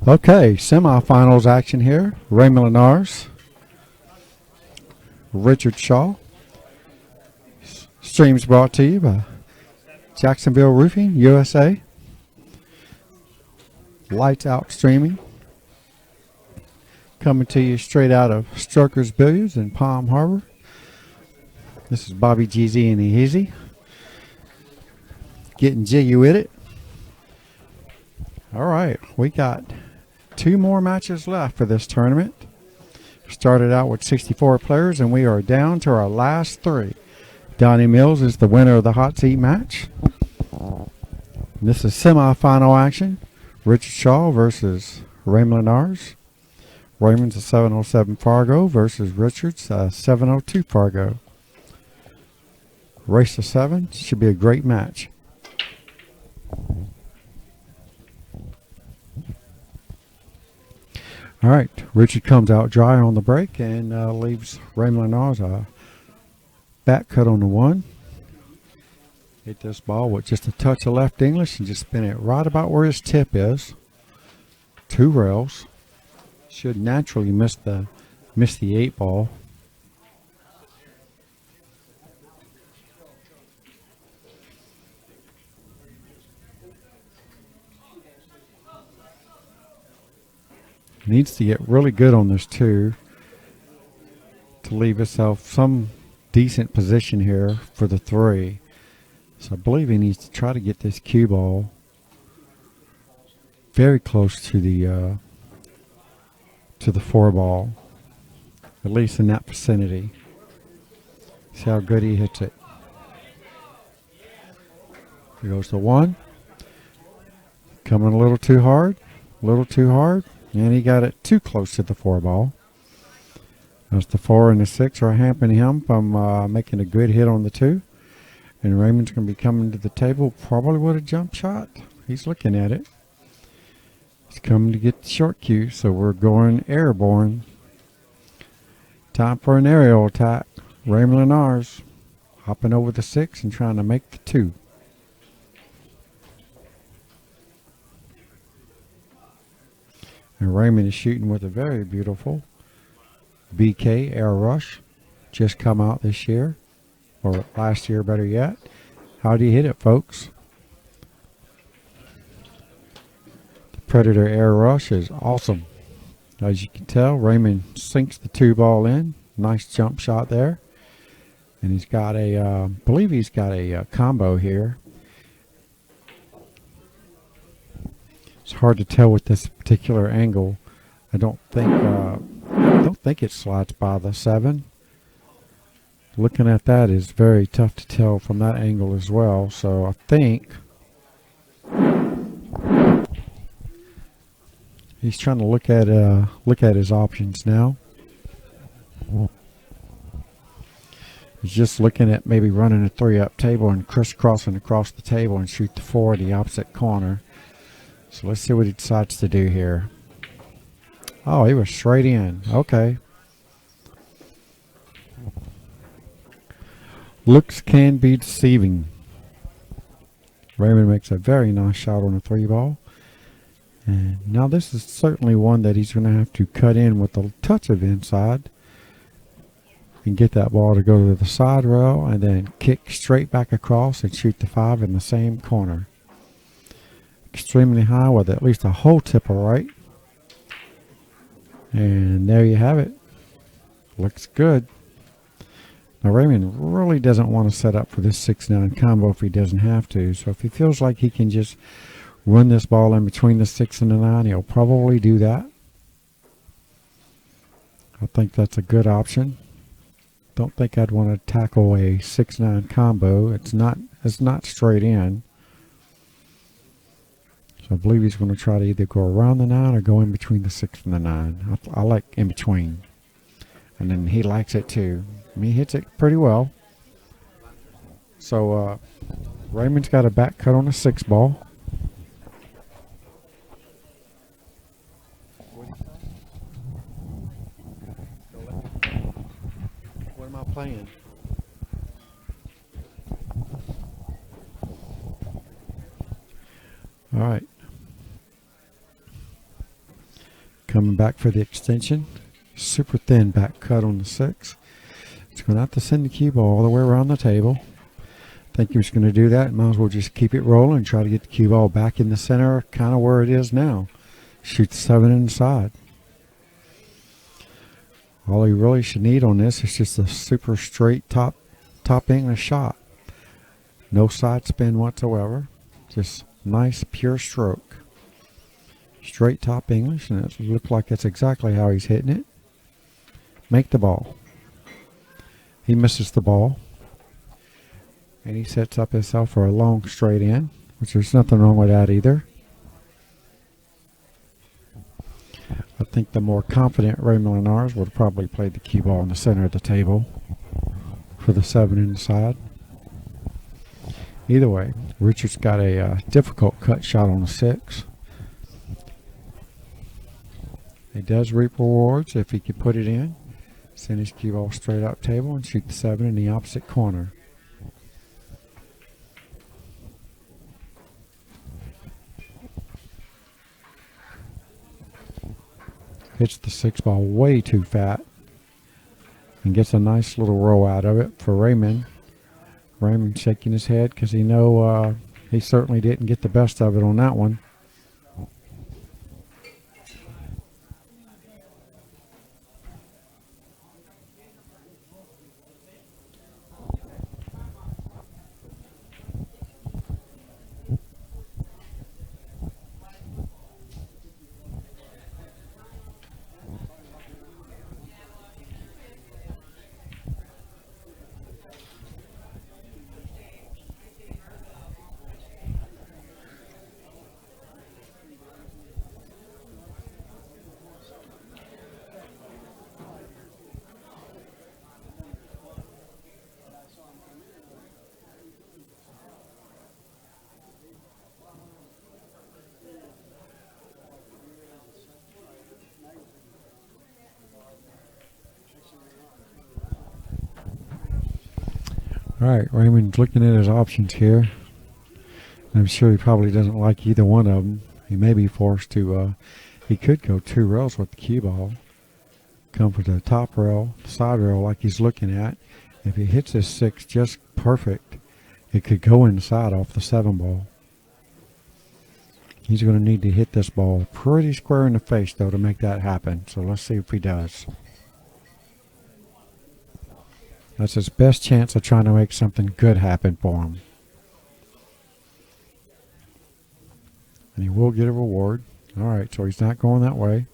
Okay, semifinals action here. Raymond Linares, Richard Schau. Streams brought to you by Jacksonville Roofing, USA. Lights Out Streaming. Coming to you straight out of Strucker's Billiards in Palm Harbor. This is Bobby GZ and the Easy. Getting jiggy with it. All right, we got 2 more matches left for this tournament. Started out with 64 players, and we are down to our last 3. Donnie Mills is the winner of the hot seat match. This is semifinal action. Richard Schau versus Raymond Linares. Raymond's a 707 Fargo versus Richard's a 702 Fargo. Race to 7. Should be a great match. All right, Richard comes out dry on the break and leaves Raymond Linares a back cut on the 1. Hit this ball with just a touch of left English and just spin it right about where his tip is. 2 rails. Should naturally miss the 8 ball. Needs to get really good on this 2 to leave himself some decent position here for the 3. So I believe he needs to try to get this cue ball very close to the 4 ball, at least in that vicinity. See how good he hits it. Here goes the 1. Coming a little too hard, and he got it too close to the 4 ball. As the 4 and the 6 are hampering him from making a good hit on the 2. And Raymond's going to be coming to the table probably with a jump shot. He's looking at it. He's coming to get the short cue, so we're going airborne. Time for an aerial attack. Raymond Linares hopping over the 6 and trying to make the 2. And Raymond is shooting with a very beautiful BK Air Rush. Just come out this year, or last year better yet. How do you hit it, folks? The Predator Air Rush is awesome. As you can tell, Raymond sinks the 2 ball in. Nice jump shot there. And he's got a, I believe he's got a combo here. It's hard to tell with this particular angle. I don't think it slides by the 7. Looking at that is very tough to tell from that angle as well. So I think he's trying to look at his options now. He's just looking at maybe running a 3-up table and crisscrossing across the table and shoot the 4 in the opposite corner. So let's see what he decides to do here. Oh, he was straight in. Okay. Looks can be deceiving. Raymond makes a very nice shot on a 3 ball. And now this is certainly one that he's going to have to cut in with a touch of inside and get that ball to go to the side rail and then kick straight back across and shoot the 5 in the same corner. Extremely high with at least a whole tipper right. And there you have it. Looks good. Now Raymond really doesn't want to set up for this 6-9 combo if he doesn't have to. So if he feels like he can just run this ball in between the 6 and the 9, he'll probably do that. I think that's a good option. Don't think I'd want to tackle a 6-9 combo. It's not straight in. So I believe he's going to try to either go around the 9 or go in between the 6 and the 9. I like in between. And then he likes it too. I mean, he hits it pretty well. So Raymond's got a back cut on a 6 ball. What am I playing? All right. Coming back for the extension. Super thin back cut on the 6. It's going to have to send the cue ball all the way around the table. I think he was going to do that. Might as well just keep it rolling and try to get the cue ball back in the center, kind of where it is now. Shoot the 7 inside. All you really should need on this is just a super straight top English shot. No side spin whatsoever. Just nice pure stroke. Straight top English, and it looks like that's exactly how he's hitting it. Make the ball. He misses the ball. And he sets up himself for a long straight in, which there's nothing wrong with that either. I think the more confident Raymond Linares would have probably played the cue ball in the center of the table for the 7 inside. Either way, Richard's got a difficult cut shot on the 6. He does reap rewards if he can put it in. Send his cue ball straight up table and shoot the 7 in the opposite corner. Hits the 6 ball way too fat and gets a nice little roll out of it for Raymond. Raymond shaking his head because he certainly didn't get the best of it on that one. All right, Raymond's looking at his options here. I'm sure he probably doesn't like either one of them. He may be forced to, he could go 2 rails with the cue ball. Come for the top rail, side rail like he's looking at. If he hits his 6 just perfect, it could go inside off the 7 ball. He's going to need to hit this ball pretty square in the face, though, to make that happen. So let's see if he does. That's his best chance of trying to make something good happen for him. And he will get a reward. All right, so he's not going that way.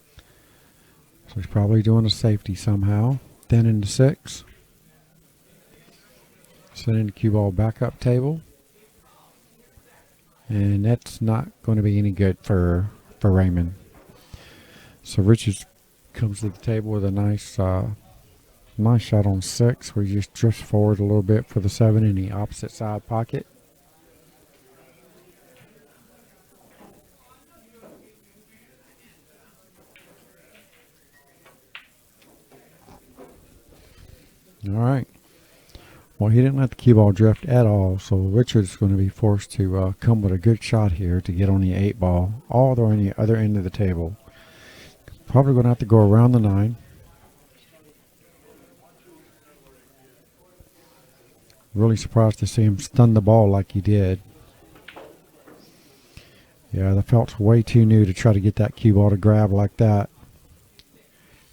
So he's probably doing a safety somehow. Then into 6. Sending the cue ball back up table. And that's not going to be any good for Raymond. So Richards comes to the table with a nice shot on 6, where he just drifts forward a little bit for the 7 in the opposite side pocket. All right. Well, he didn't let the cue ball drift at all, so Richards is going to be forced to come with a good shot here to get on the 8 ball, all the way on the other end of the table. Probably going to have to go around the 9. Really surprised to see him stun the ball like he did. Yeah, the felt's way too new to try to get that cue ball to grab like that.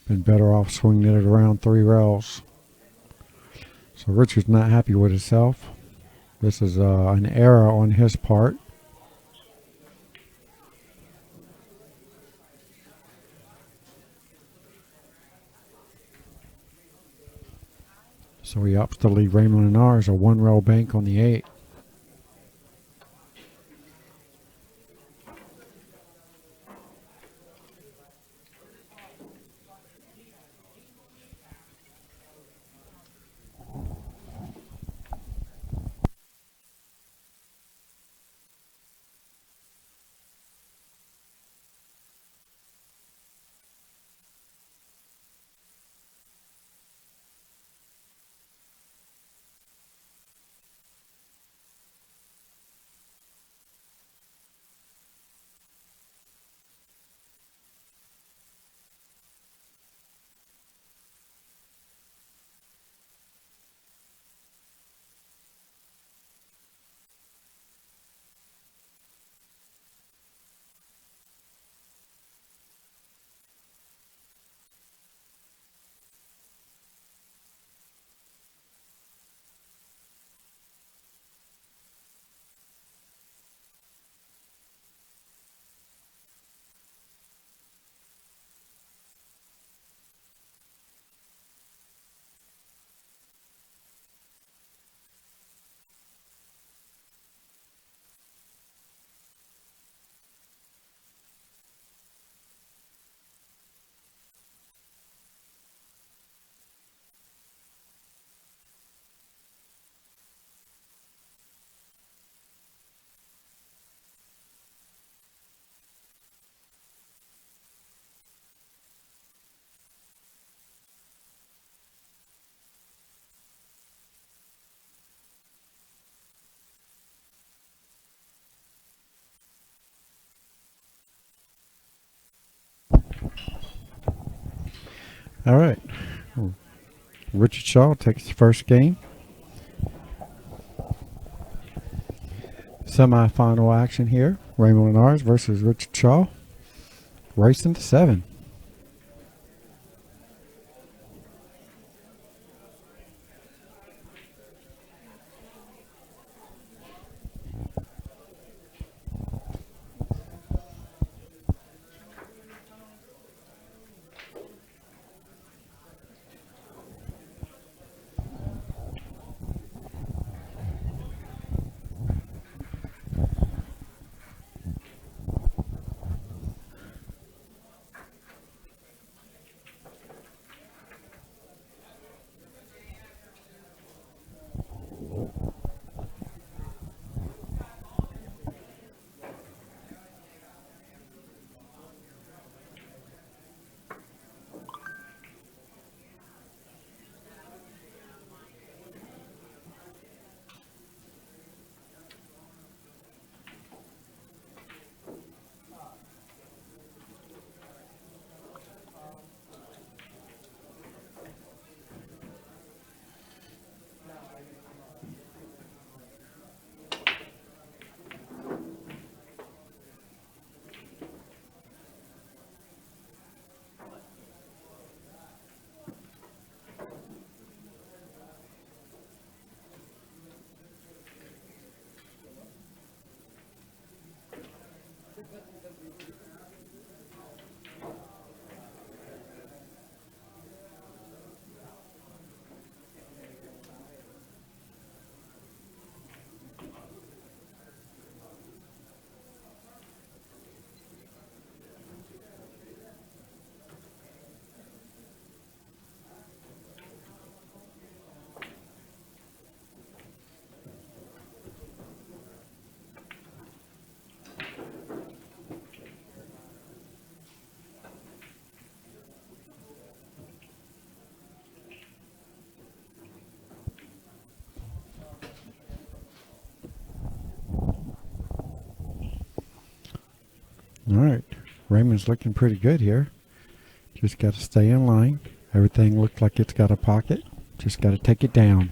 Been better off swinging it around 3 rails. So Richard's not happy with himself. This is an error on his part. So he opts to leave Raymond Linares a 1 rail bank on the 8. All right. Richard Schau takes the first game. Semi-final action here. Raymond Linares versus Richard Schau. Racing to 7. All right. Raymond's looking pretty good here. Just got to stay in line. Everything looks like it's got a pocket. Just got to take it down.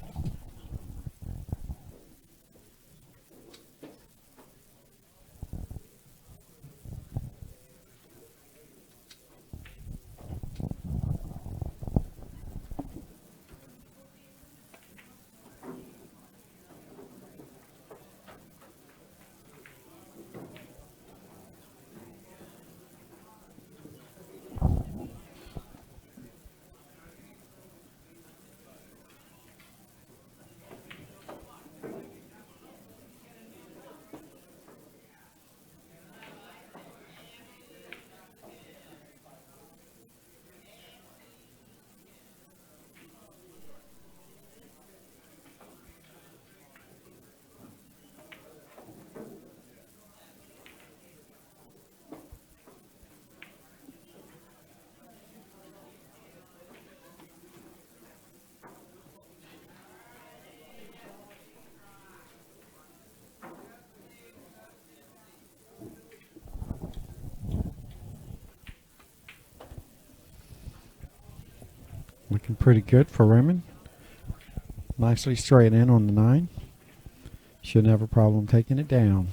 Looking pretty good for Raymond. Nicely straight in on the 9. Shouldn't have a problem taking it down.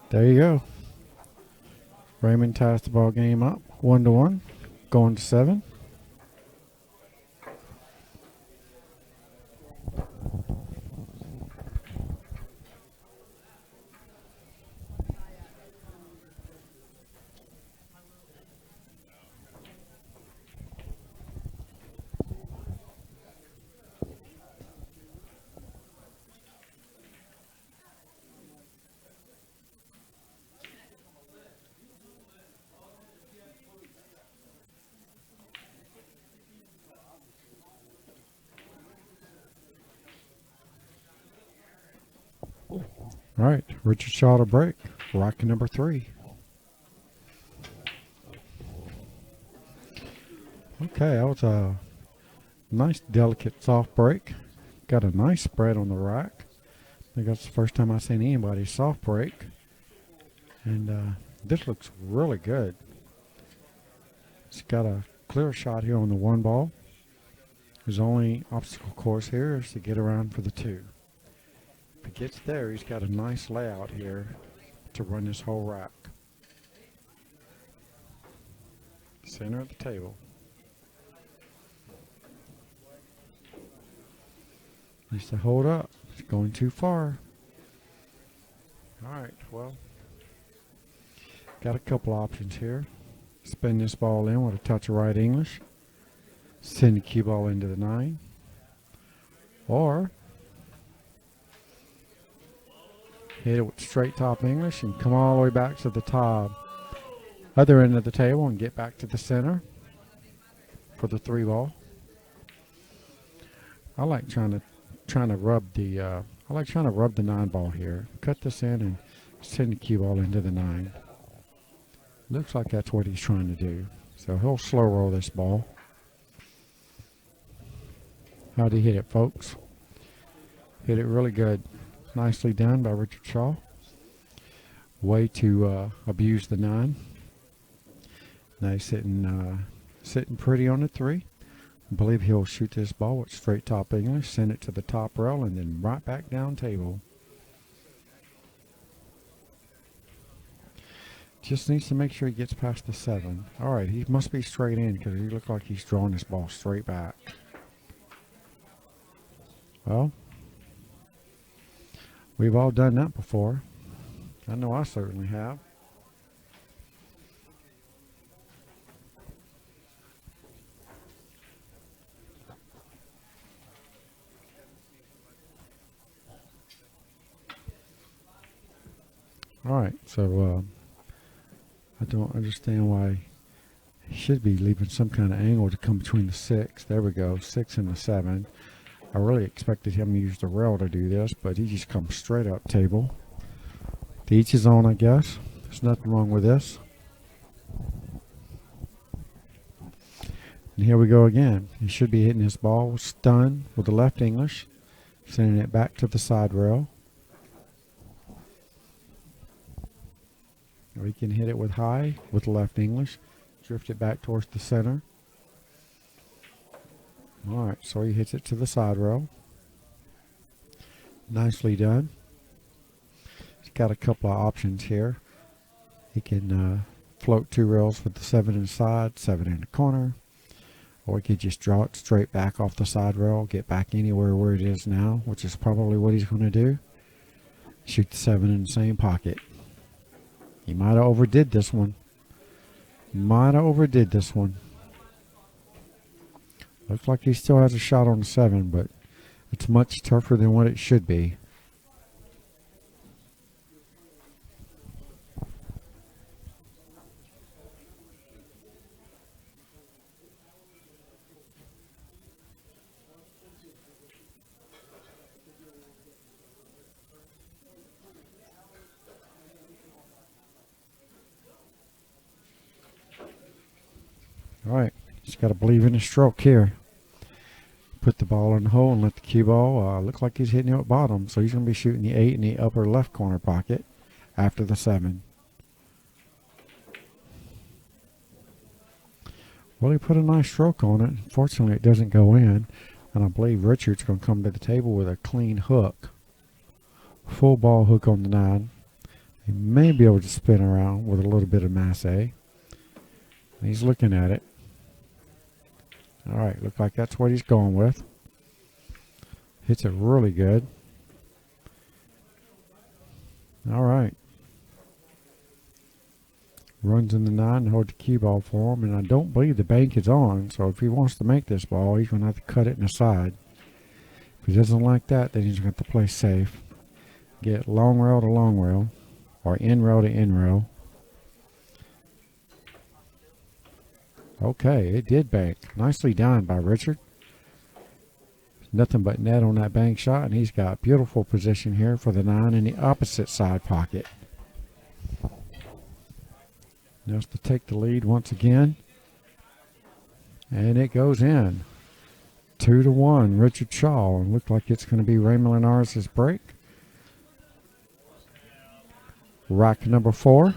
There you go. Raymond ties the ball game up 1-1, going to 7. All right, Richard Schau to break. Rocket number 3. Okay, that was a Nice, delicate, soft break. Got a nice spread on the rack. I think that's the first time I've seen anybody soft break. And this looks really good. It's got a clear shot here on the 1 ball. His only obstacle course here is to get around for the 2. If he gets there, he's got a nice layout here to run this whole rack. Center of the table. Needs to hold up. It's going too far. Alright, well, got a couple options here. Spin this ball in with a touch of right English. Send the cue ball into the 9. Or hit it with straight top English and come all the way back to the top other end of the table and get back to the center for the 3 ball. I like trying to rub the 9 ball here. Cut this in and send the cue ball into the 9. Looks like that's what he's trying to do. So he'll slow roll this ball. How'd he hit it, folks? Hit it really good. Nicely done by Richard Schau. Way to abuse the 9. Now he's sitting pretty on the 3. I believe he'll shoot this ball with straight top English, send it to the top rail, and then right back down table. Just needs to make sure he gets past the 7. All right, he must be straight in because he looks like he's drawing this ball straight back. Well, we've all done that before. I know I certainly have. All right, so I don't understand why he should be leaving some kind of angle to come between the 6. There we go, 6 and the 7. I really expected him to use the rail to do this, but he just comes straight up table. To each his own, I guess. There's nothing wrong with this. And here we go again. He should be hitting his ball stun with the left English, sending it back to the side rail. Or he can hit it with high with the left English, drift it back towards the center. Alright, so he hits it to the side rail. Nicely done. He's got a couple of options here. He can float 2 rails with the 7 inside, 7 in the corner. Or he could just draw it straight back off the side rail, get back anywhere where it is now, which is probably what he's going to do. Shoot the 7 in the same pocket. He might have overdid this one. Looks like he still has a shot on the 7, but it's much tougher than what it should be. All right, just got to believe in his stroke here. Put the ball in the hole and let the cue ball. Look like he's hitting it at bottom, so he's going to be shooting the 8 in the upper left corner pocket after the 7. Well, he put a nice stroke on it. Unfortunately, it doesn't go in, and I believe Richard's going to come to the table with a clean hook. Full ball hook on the 9. He may be able to spin around with a little bit of masse. He's looking at it. All right, look like that's what he's going with. Hits it really good. All right. Runs in the 9 and hold the cue ball for him, and I don't believe the bank is on, so if he wants to make this ball, he's going to have to cut it in the side. If he doesn't like that, then he's going to have to play safe. Get long rail to long rail, or in rail to in rail. Okay, it did bank. Nicely done by Richard. Nothing but net on that bank shot, and he's got beautiful position here for the 9 in the opposite side pocket. Just to take the lead once again. And it goes in. 2-1, Richard Schau. And look like it's going to be Raymond Linares' break. Rack number 4,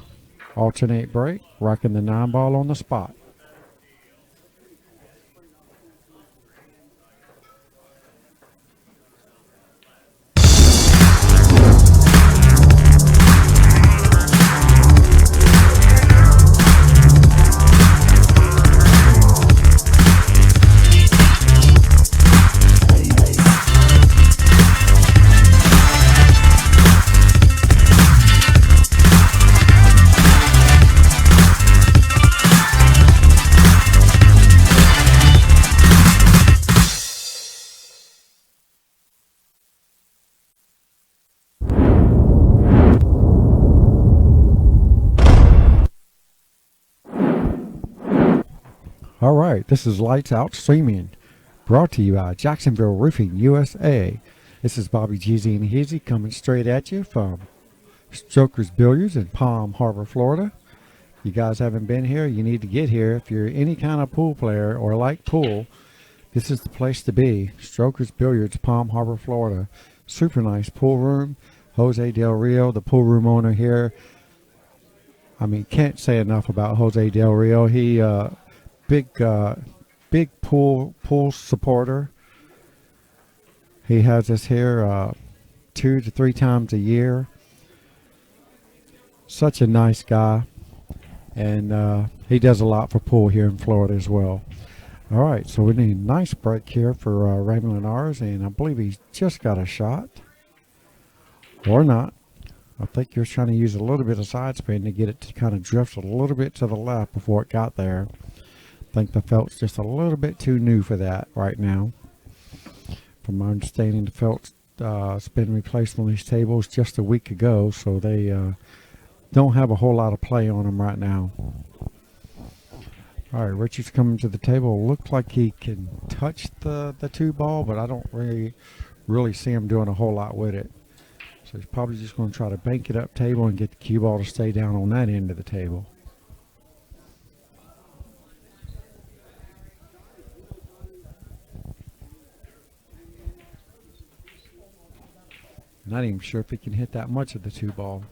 alternate break, rocking the 9 ball on the spot. All right, this is Lights Out Streaming, brought to you by Jacksonville Roofing USA. This is Bobby Jeezy and Heezy coming straight at you from Strokers Billiards in Palm Harbor, Florida. You guys haven't been here, you need to get here. If you're any kind of pool player or like pool, this is the place to be. Strokers Billiards, Palm Harbor, Florida. Super nice pool room. Jose Del Rio, the pool room owner here. I mean, can't say enough about Jose Del Rio. He big pool supporter. He has us here 2 to 3 times a year. Such a nice guy, and he does a lot for pool here in Florida as well. All right, so we need a nice break here for Raymond Linares, and I believe he's just got a shot, or not. I think he was trying to use a little bit of side spin to get it to kind of drift a little bit to the left before it got there. I think the felt's just a little bit too new for that right now. From my understanding, the felt's been replaced on these tables just a week ago, so they don't have a whole lot of play on them right now. All right, Richard's coming to the table. Looks like he can touch the 2 ball, but I don't really see him doing a whole lot with it. So he's probably just going to try to bank it up table and get the cue ball to stay down on that end of the table. Not even sure if he can hit that much of the 2 ball.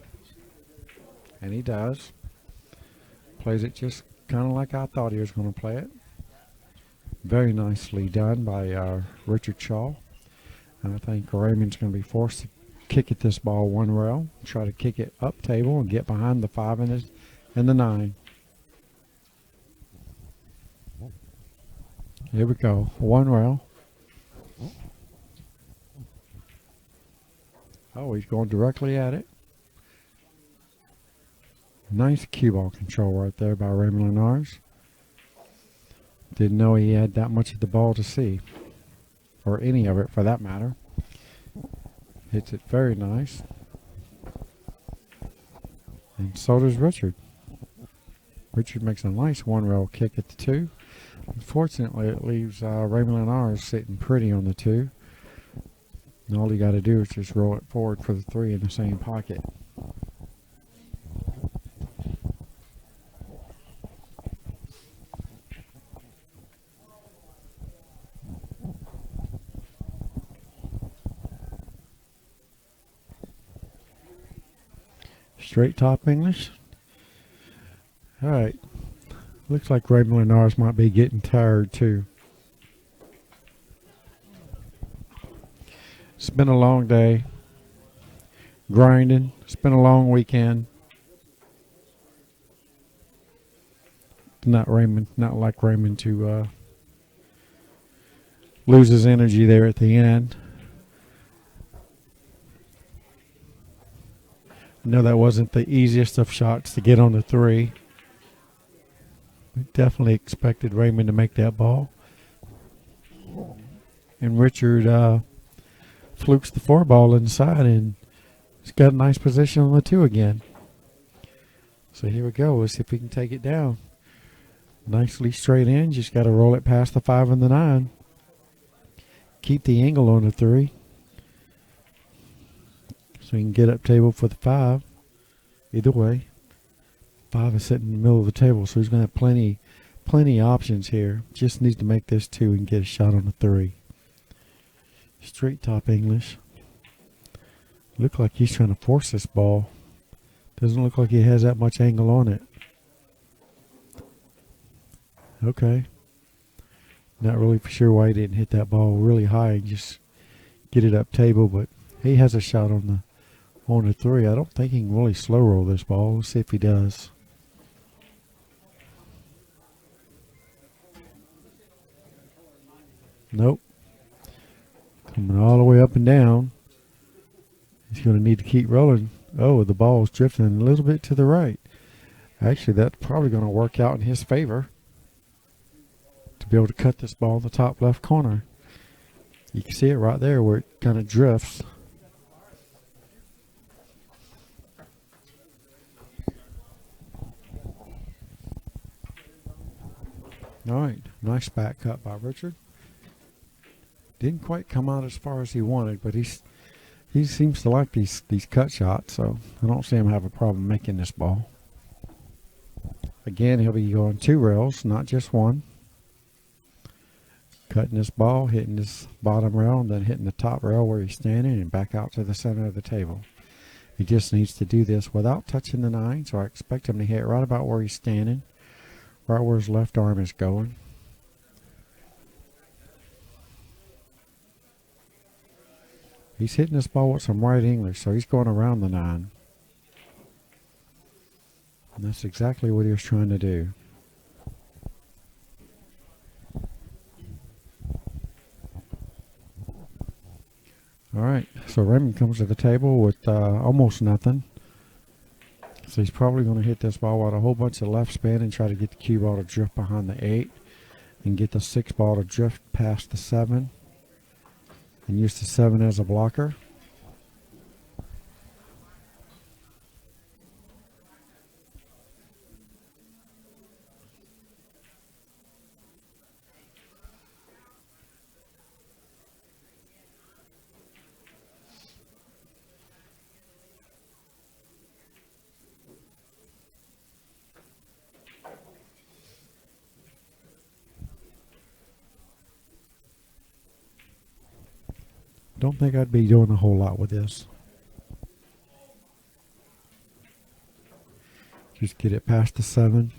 And he does. Plays it just kind of like I thought he was going to play it. Very nicely done by Richard Schau. And I think Raymond's going to be forced to kick at this ball 1 rail. Try to kick it up table and get behind the 5 and the 9. Here we go. 1 rail. Oh, he's going directly at it. Nice cue ball control right there by Raymond Linares. Didn't know he had that much of the ball to see, or any of it for that matter. Hits it very nice. And so does Richard. Richard makes a nice 1 rail kick at the 2. Unfortunately, it leaves Raymond Linares sitting pretty on the 2. And all you got to do is just roll it forward for the 3 in the same pocket. Straight top English. All right. Looks like Raymond Linares might be getting tired too. It's been a long day. Grinding. It's been a long weekend. Not like Raymond to lose his energy there at the end. I know that wasn't the easiest of shots to get on the 3. We definitely expected Raymond to make that ball. And Richard flukes the 4 ball inside, and he's got a nice position on the 2 again. So here we go. Let's see if we can take it down. Nicely straight in. Just got to roll it past the 5 and the 9. Keep the angle on the 3. So you can get up table for the 5. Either way. 5 is sitting in the middle of the table, so he's going to have plenty options here. Just needs to make this 2 and get a shot on the 3. Straight top English. Look like he's trying to force this ball. Doesn't look like he has that much angle on it. Okay. Not really for sure why he didn't hit that ball really high and just get it up table, but he has a shot on the 3. I don't think he can really slow roll this ball. Let's see if he does. Nope. Coming all the way up and down. He's going to need to keep rolling. Oh, the ball's drifting a little bit to the right. Actually, that's probably going to work out in his favor to be able to cut this ball in the top left corner. You can see it right there where it kind of drifts. All right, nice back cut by Richard. Didn't quite come out as far as he wanted, but he seems to like these cut shots, so I don't see him have a problem making this ball. Again, he'll be going 2 rails, not just one. Cutting this ball, hitting this bottom rail, and then hitting the top rail where he's standing and back out to the center of the table. He just needs to do this without touching the 9, so I expect him to hit right about where he's standing, right where his left arm is going. He's hitting this ball with some right English, so he's going around the 9. And that's exactly what he was trying to do. All right, so Raymond comes to the table with almost nothing. So he's probably going to hit this ball with a whole bunch of left spin and try to get the cue ball to drift behind the 8 and get the 6 ball to drift past the 7 and use the 7 as a blocker. Don't think I'd be doing a whole lot with this. Just get it past the 7.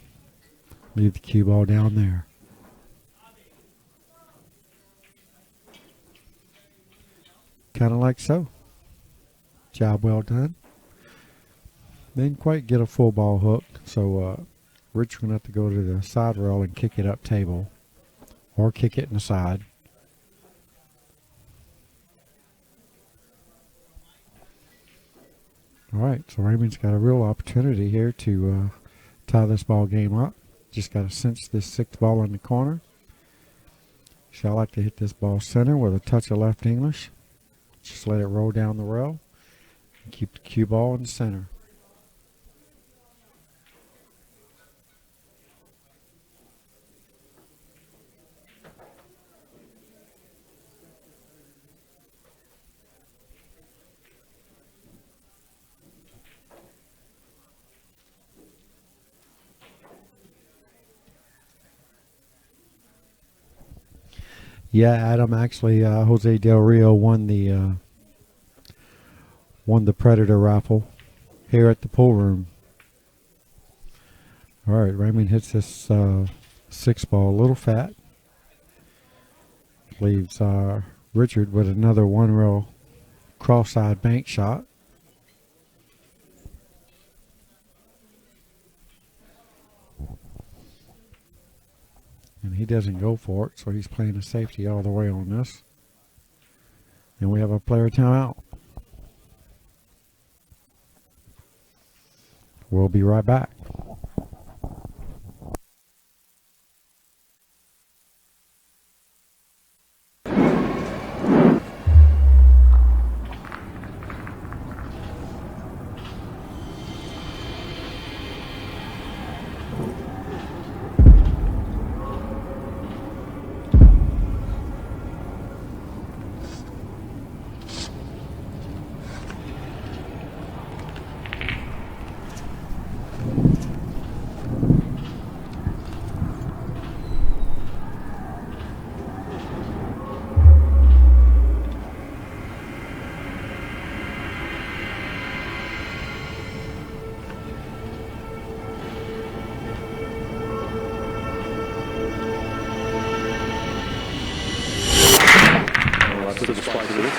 Leave the cue ball down there. Kind of like so. Job well done. Didn't quite get a full ball hook, so Rich's going to have to go to the side rail and kick it up table. Or kick it in the side. All right, so Raymond's got a real opportunity here to tie this ball game up. Just got to cinch this 6th ball in the corner. So I like to hit this ball center with a touch of left English. Just let it roll down the rail and keep the cue ball in the center. Yeah, Adam, actually, Jose Del Rio won the Predator raffle here at the pool room. All right, Raymond hits this 6 ball a little fat. Leaves Richard with another 1 rail cross-side bank shot. And he doesn't go for it, so he's playing a safety all the way on this. And we have a player timeout. We'll be right back. to the spike limit.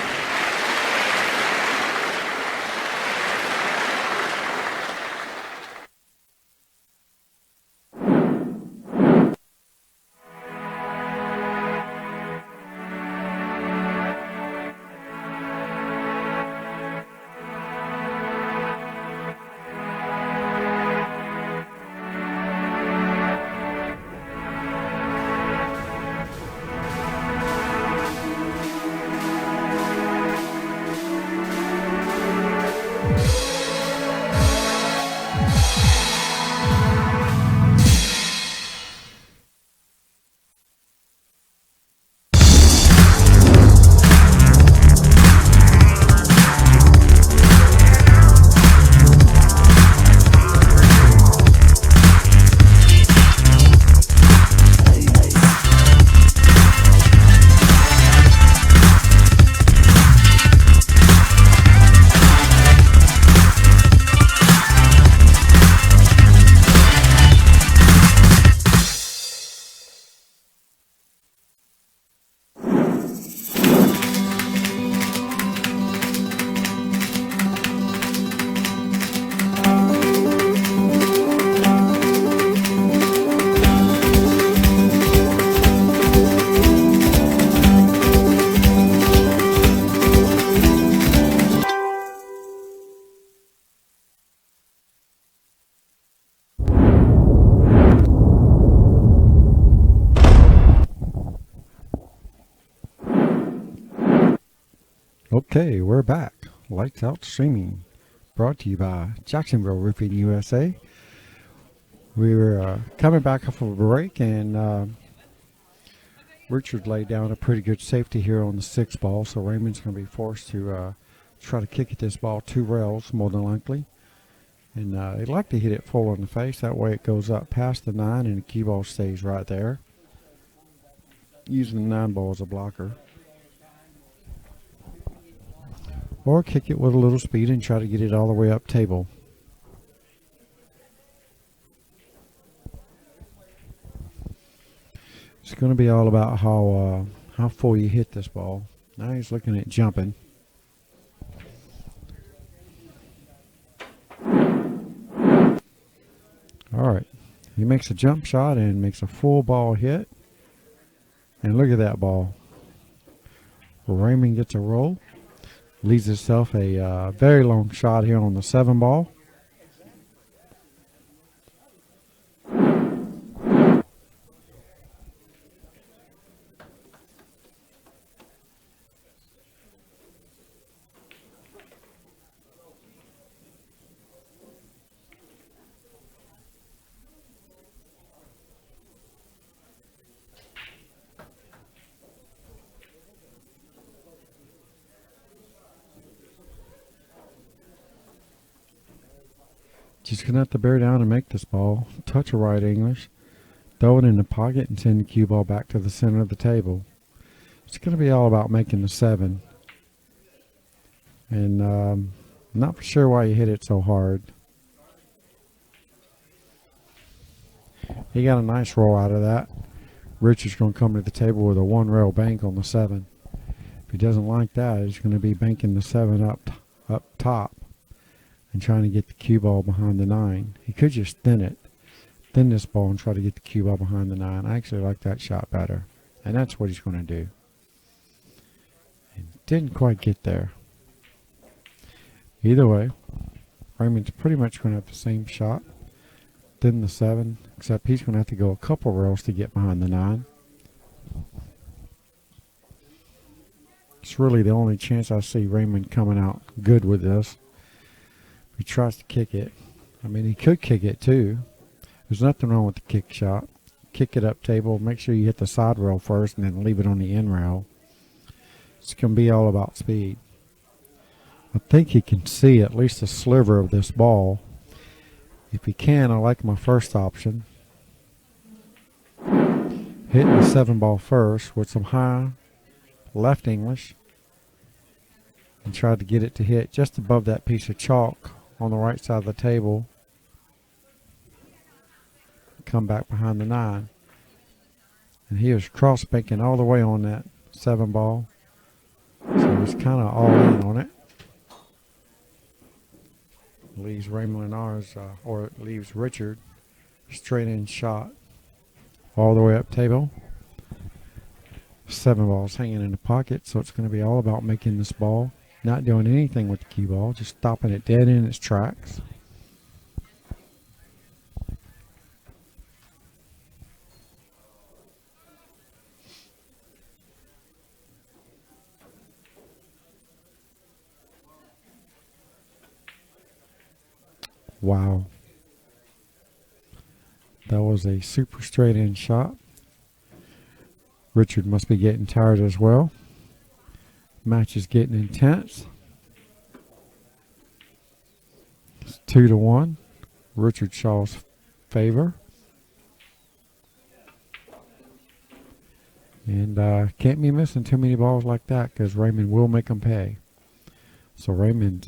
Okay, we're back. Lights Out Streaming, brought to you by Jacksonville Roofing USA. We were coming back off of a break, and Richard laid down a pretty good safety here on the 6 ball, so Raymond's going to be forced to try to kick at this ball 2 rails, more than likely. And he'd like to hit it full in the face, that way it goes up past the 9 and the cue ball stays right there, using the 9 ball as a blocker. Or kick it with a little speed and try to get it all the way up table. It's going to be all about how full you hit this ball. Now he's looking at jumping. All right, he makes a jump shot and makes a full ball hit. And look at that ball. Raymond gets a roll. Leaves himself a very long shot here on the 7 ball. Just going to have to bear down and make this ball. Touch a right English. Throw it in the pocket and send the cue ball back to the center of the table. It's going to be all about making the 7. And I'm not for sure why you hit it so hard. He got a nice roll out of that. Richard's going to come to the table with a 1 rail bank on the 7. If he doesn't like that, he's going to be banking the 7 up top and trying to get the cue ball behind the 9. He could just thin this ball and try to get the cue ball behind the 9. I actually like that shot better, and that's what he's going to do. And didn't quite get there. Either way, Raymond's pretty much going to have the same shot. Thin the 7, except he's going to have to go a couple rails to get behind the 9. It's really the only chance I see Raymond coming out good with this. He tries to kick it. I mean, he could kick it too. There's nothing wrong with the kick shot. Kick it up table. Make sure you hit the side rail first and then leave it on the end rail. It's going to be all about speed. I think he can see at least a sliver of this ball. If he can, I like my first option. Hitting the 7 ball first with some high left English. And try to get it to hit just above that piece of chalk on the right side of the table. Come back behind the 9. And he was cross banking all the way on that 7 ball. was kind of all in on it. Leaves Raymond Linares, or leaves Richard, straight in shot all the way up table. 7 balls hanging in the pocket, so it's going to be all about making this ball, not doing anything with the cue ball, just stopping it dead in its tracks. Wow. That was a super straight in shot. Richard must be getting tired as well. Match is getting intense. It's 2-1. Richard Schau's favor. And can't be missing too many balls like that because Raymond will make them pay. So Raymond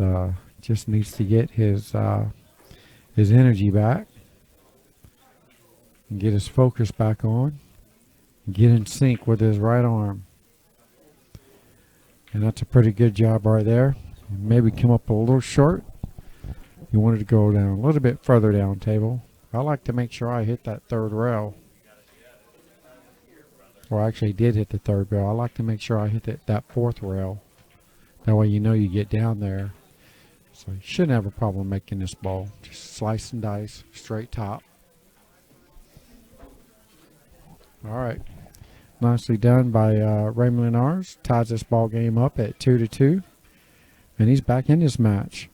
just needs to get his energy back and get his focus back on. Get in sync with his right arm. And that's a pretty good job right there. Maybe come up a little short. You wanted to go down a little bit further down table. I like to make sure I hit that third rail. Or I actually did hit the third rail. I like to make sure I hit that fourth rail. That way you know you get down there. So you shouldn't have a problem making this ball. Just slice and dice, straight top. All right. Nicely done by Raymond Linares. Ties this ball game up at 2-2. And he's back in this match.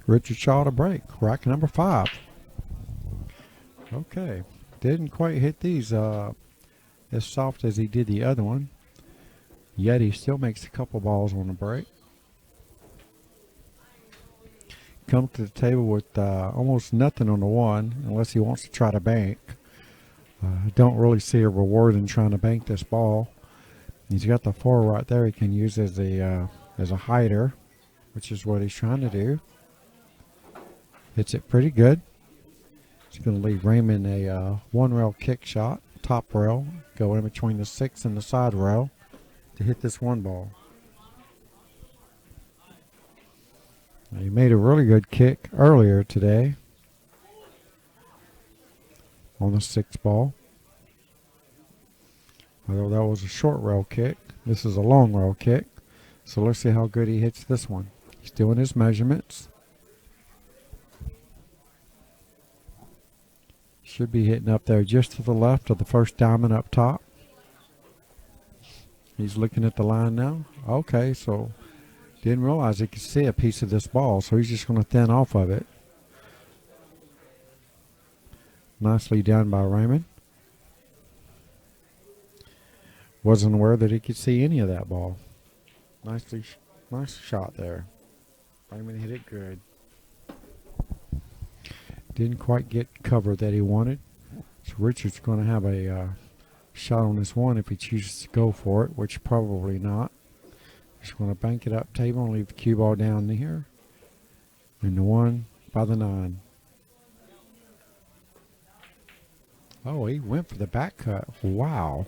Richard Schau to break. Rack number 5. Okay. Didn't quite hit these as soft as he did the other one. Yet he still makes a couple balls on the break. Comes to the table with almost nothing on the 1 unless he wants to try to bank. I don't really see a reward in trying to bank this ball. He's got the 4 right there he can use as a hider, which is what he's trying to do. Hits it pretty good. It's going to leave Raymond a 1-rail kick shot, top rail, go in between the 6 and the side rail to hit this 1 ball. Now, he made a really good kick earlier today on the 6 ball. Although that was a short rail kick, this is a long rail kick. So let's see how good he hits this one. He's doing his measurements. Should be hitting up there just to the left of the first diamond up top. He's looking at the line now. Okay, so didn't realize he could see a piece of this ball, so he's just going to thin off of it. Nicely done by Raymond. Wasn't aware that he could see any of that ball. Nice shot there. Raymond hit it good. Didn't quite get cover that he wanted. So Richard's going to have a shot on this 1 if he chooses to go for it, which probably not. Just going to bank it up table and leave the cue ball down here. And the 1 by the 9. Oh, he went for the back cut. Wow.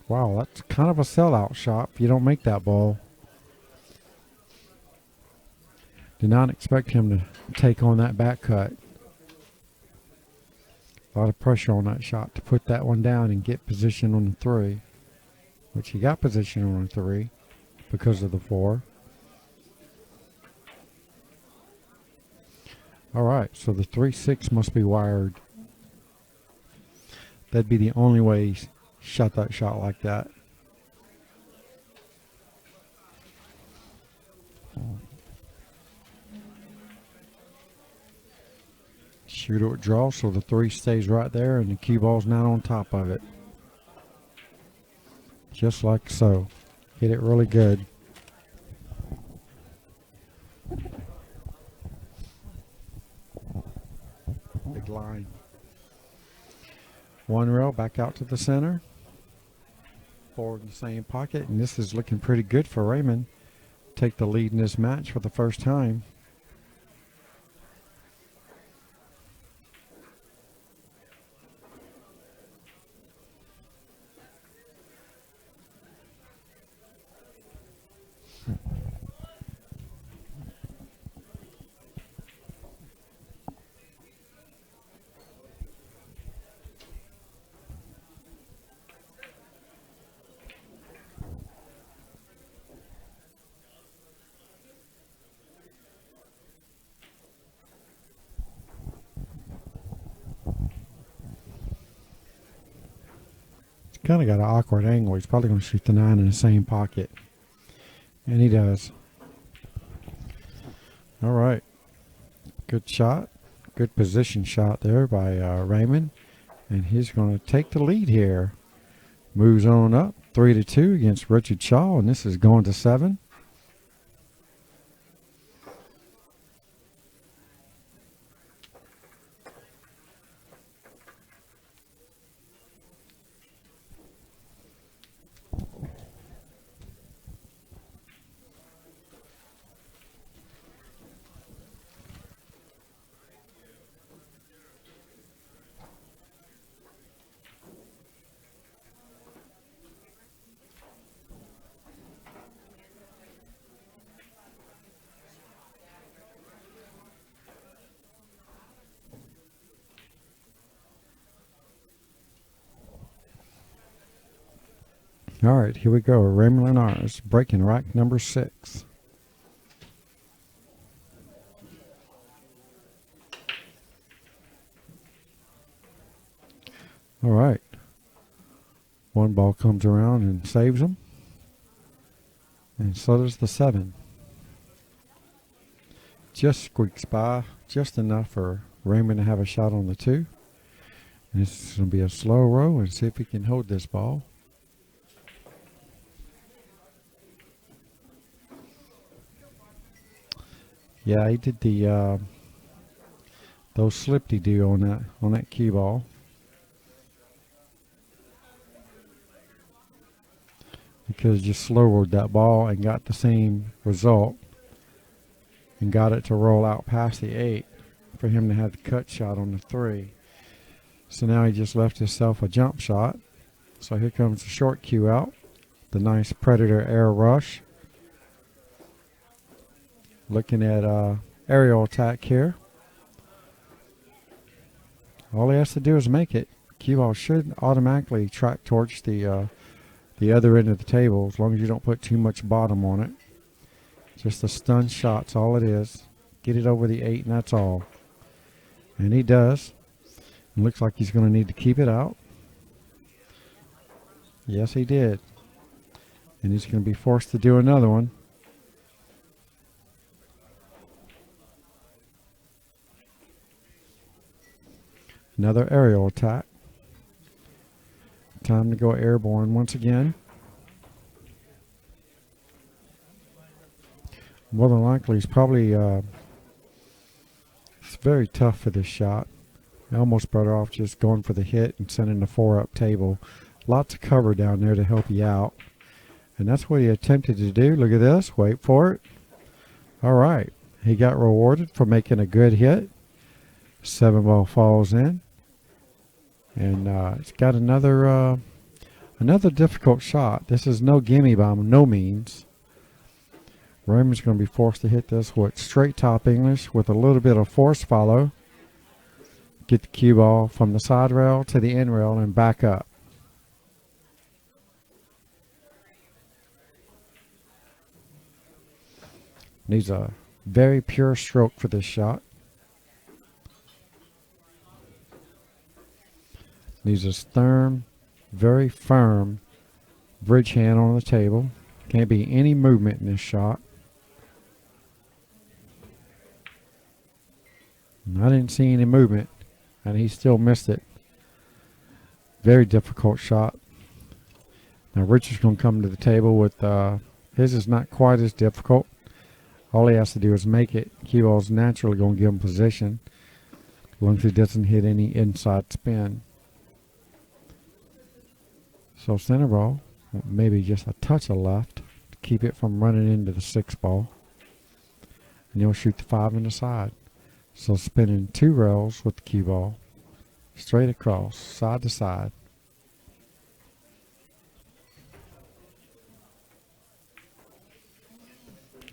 Wow, that's kind of a sellout shot if you don't make that ball. Did not expect him to take on that back cut. A lot of pressure on that shot to put that one down and get position on the 3. Which he got position on the 3 because of the 4. Alright, so the 3-6 must be wired. That'd be the only way he shot that shot like that. Shooter would draw, so the 3 stays right there and the cue ball's not on top of it. just like so. Hit it really good. Big line. One rail back out to the center. Forward in the same pocket, and this is looking pretty good for Raymond. Take the lead in this match for the first time. Kind of got an awkward angle. He's probably going to shoot the 9 in the same pocket. And he does. All right. Good shot. Good position shot there by Raymond. And he's going to take the lead here. Moves on up 3-2 against Richard Schau. And this is going to 7. All right, here we go. Raymond Linares breaking rack number 6. All right. One ball comes around and saves him. And so does the 7. Just squeaks by, just enough for Raymond to have a shot on the 2. And this is going to be a slow roll and see if he can hold this ball. Yeah, he did the those slip-de-do on that cue ball. He could have just slow-rolled that ball and got the same result and got it to roll out past the 8 for him to have the cut shot on the 3. So now he just left himself a jump shot. So here comes the short cue out. The nice Predator air rush. Looking at aerial attack here. All he has to do is make it. Cue ball should automatically track towards the other end of the table as long as you don't put too much bottom on it. Just a stun shot's all it is. Get it over the 8 and that's all. And he does. It looks like he's going to need to keep it out. Yes, he did. And he's going to be forced to do another one. Another aerial attack. Time to go airborne once again. More than likely, he's probably it's very tough for this shot. Almost better off just going for the hit and sending the 4 up table. Lots of cover down there to help you out. And that's what he attempted to do. Look at this. Wait for it. All right. He got rewarded for making a good hit. 7 ball falls in. And it's got another difficult shot. This is no gimme by no means. Raymond's going to be forced to hit this with straight top English with a little bit of force follow. Get the cue ball from the side rail to the end rail and back up. Needs a very pure stroke for this shot. Needs a stern, very firm bridge hand on the table. Can't be any movement in this shot. And I didn't see any movement, and he still missed it. Very difficult shot. Now Richard's going to come to the table with, his is not quite as difficult. All he has to do is make it. Cue ball's naturally going to give him position, as long as he doesn't hit any inside spin. So center ball, maybe just a touch of left to keep it from running into the 6 ball. And you'll shoot the 5 in the side. So spinning 2 rails with the cue ball, straight across, side to side.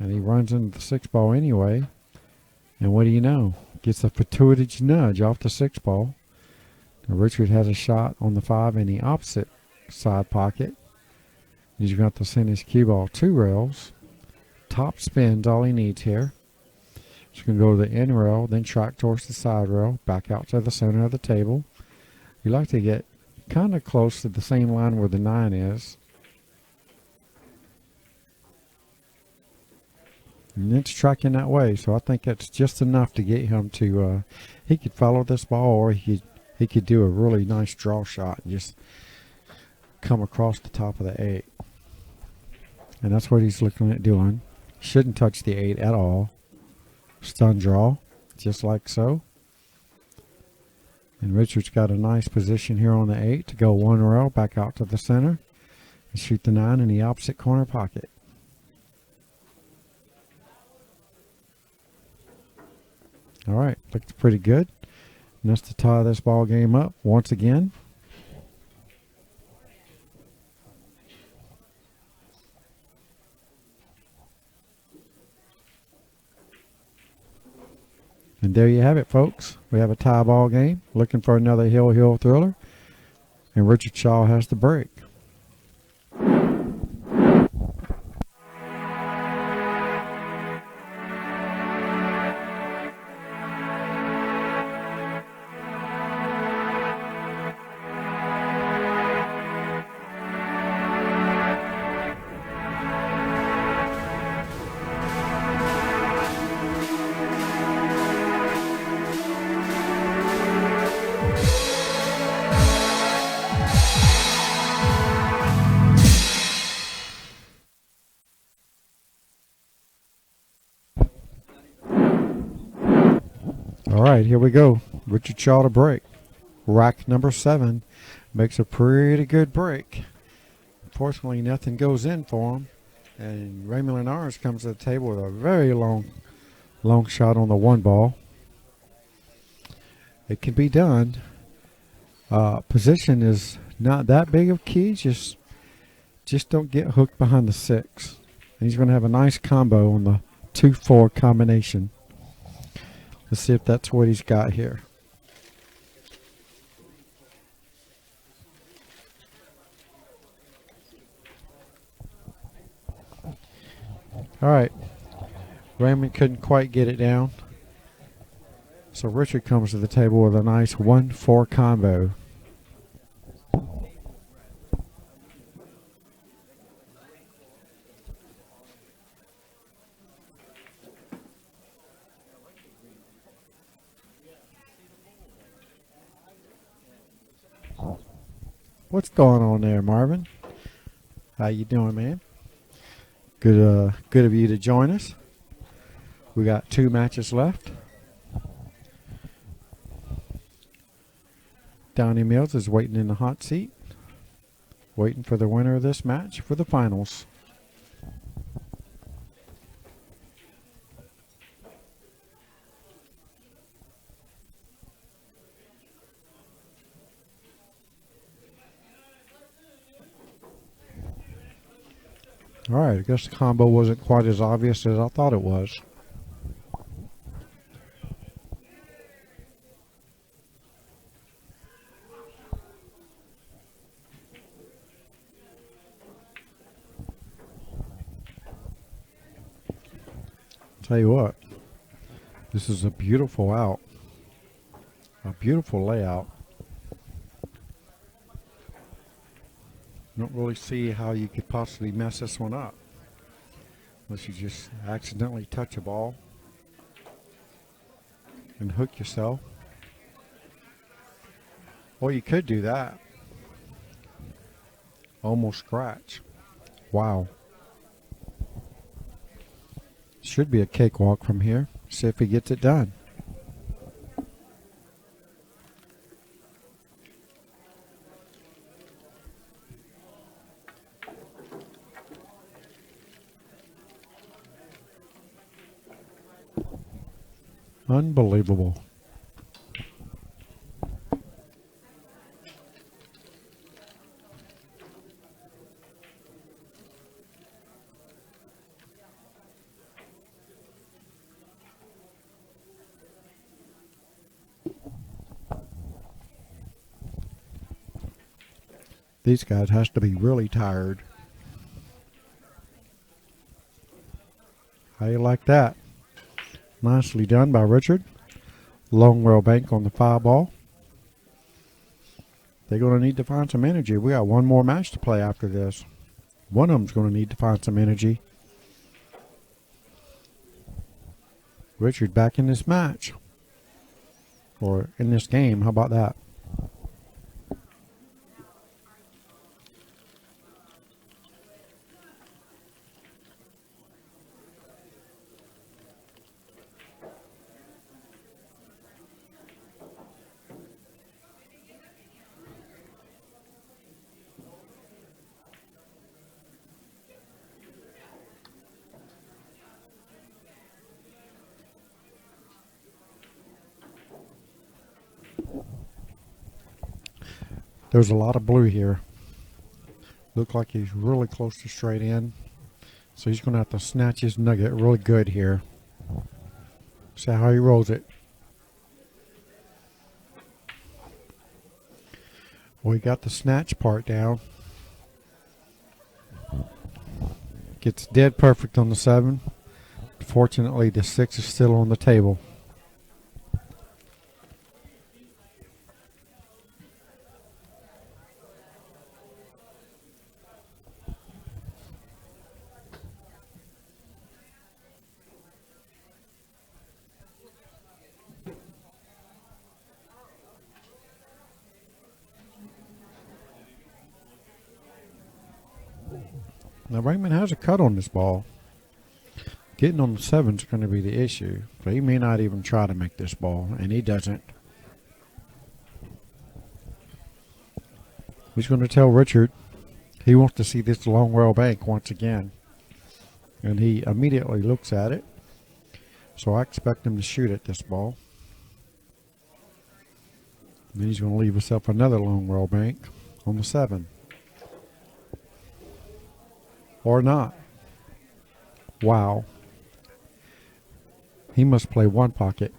And he runs into the 6 ball anyway. And what do you know? Gets a fortuitous nudge off the 6 ball. Now Richard has a shot on the 5 in the opposite side pocket. He's got to send his cue ball 2 rails. Top spin's all he needs here. He's going to go to the end rail, then track towards the side rail, back out to the center of the table. You like to get kind of close to the same line where the 9 is. And it's tracking that way, so I think that's just enough to get him to, he could follow this ball, or he could do a really nice draw shot and just come across the top of the 8. And that's what he's looking at doing. Shouldn't touch the 8 at all. Stun draw, just like so. And Richard's got a nice position here on the 8 to go 1 rail back out to the center and shoot the 9 in the opposite corner pocket. All right, looks pretty good. And that's to tie this ball game up once again. And there you have it, folks. We have a tie ball game. Looking for another hill thriller. And Richard Schau has the break. All right, here we go. Richard Schau to break. Rack number 7 makes a pretty good break. Unfortunately, nothing goes in for him. And Raymond Linares comes to the table with a very long shot on the 1 ball. It can be done. Position is not that big of key. Just don't get hooked behind the 6. And he's going to have a nice combo on the 2-4 combination. Let's see if that's what he's got here. All right. Raymond couldn't quite get it down. So Richard comes to the table with a nice 1-4 combo. What's going on there, Marvin? How you doing, man? Good of you to join us. We got 2 matches left. Donnie Mills is waiting in the hot seat, waiting for the winner of this match for the finals. All right, I guess the combo wasn't quite as obvious as I thought it was. Tell you what, this is a beautiful out, a beautiful layout. Don't really see how you could possibly mess this one up unless you just accidentally touch a ball and hook yourself. Or you could do that. Almost scratch. Wow. Should be a cakewalk from here. See if he gets it done. Unbelievable. These guys has to be really tired. How you like that? Nicely done by Richard. Long rail bank on the 5 ball. They're going to need to find some energy. We got one more match to play after this. One of them's going to need to find some energy. Richard back in this match. Or in this game. How about that? There's a lot of blue here. Look like he's really close to straight in. So he's going to have to snatch his nugget really good here. See how he rolls it. Well, he got the snatch part down. Gets dead perfect on the 7. Fortunately, the 6 is still on the table. Now Raymond has a cut on this ball. Getting on the 7 is going to be the issue. So he may not even try to make this ball, and he doesn't. He's going to tell Richard he wants to see this long rail bank once again. And he immediately looks at it. So I expect him to shoot at this ball. And then he's going to leave himself another long rail bank on the 7. Or not. Wow. He must play one pocket.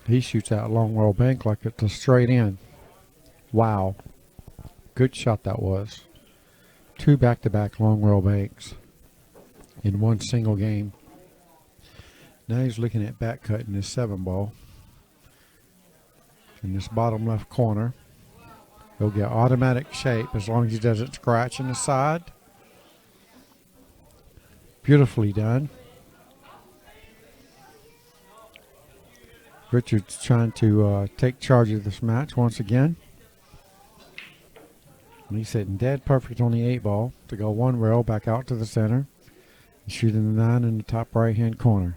He shoots that long rail bank like it's a straight in. Wow. Good shot that was. 2 back-to-back long rail banks in one single game. Now he's looking at back cutting his 7 ball. In this bottom left corner. He'll get automatic shape as long as he doesn't scratch in the side. Beautifully done. Richard's trying to take charge of this match once again. And he's hitting dead perfect on the 8 ball to go 1 rail back out to the center. And shooting the 9 in the top right hand corner.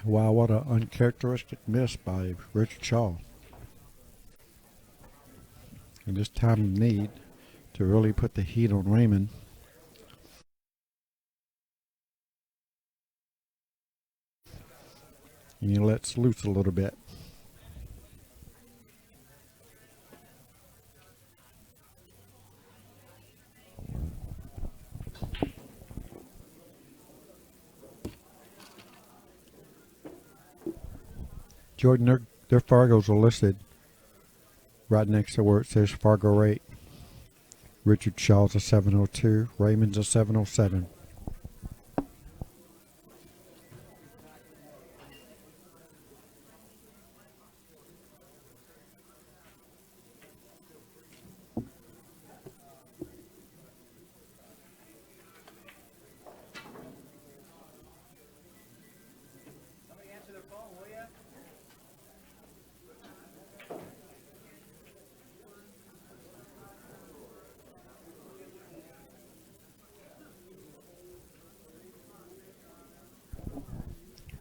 Wow, what an uncharacteristic miss by Richard Schau. In this time of need to really put the heat on Raymond. And he lets loose a little bit. Jordan, their Fargos are listed right next to where it says Fargo rate. Richard Schau's a 702, Raymond's a 707.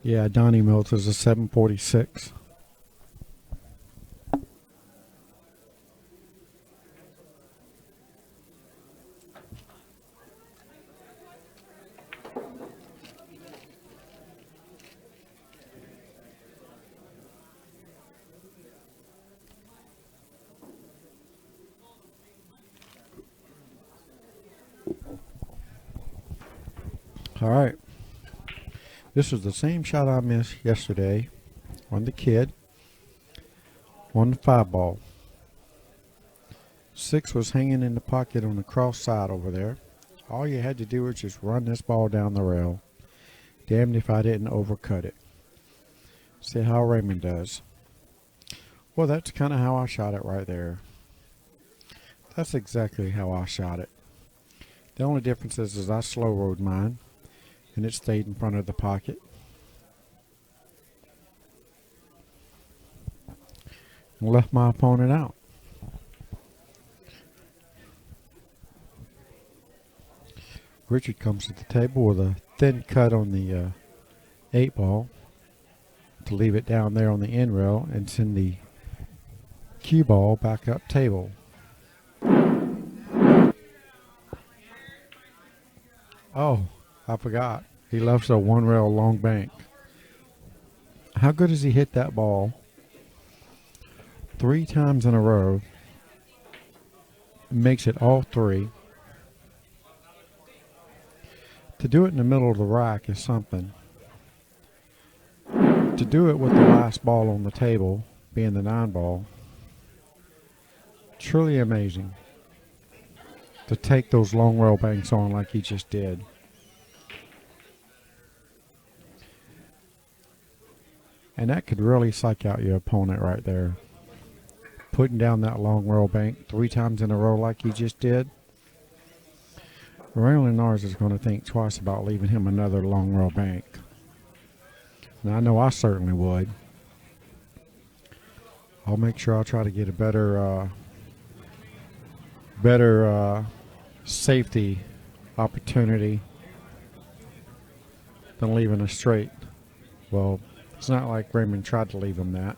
Yeah, Donnie Mills is a 746. All right. This is the same shot I missed yesterday on the kid on the 5 ball. 6 was hanging in the pocket on the cross side over there. All you had to do was just run this ball down the rail. Damned if I didn't overcut it. See how Raymond does. Well, that's kind of how I shot it right there. That's exactly how I shot it. The only difference is I slow rolled mine and it stayed in front of the pocket. And left my opponent out. Richard comes to the table with a thin cut on the 8 ball to leave it down there on the end rail and send the cue ball back up table. Oh, I forgot. He loves a 1 rail long bank. How good has he hit that ball 3 times in a row? Makes it all 3. To do it in the middle of the rack is something. To do it with the last ball on the table, being the 9 ball, truly amazing. To take those long rail banks on like he just did. And that could really psych out your opponent right there. Putting down that long rail bank 3 times in a row like he just did. Raymond Linares is going to think twice about leaving him another long rail bank. And I know I certainly would. I'll make sure I'll try to get a better safety opportunity than leaving a straight. Well, it's not like Raymond tried to leave him that.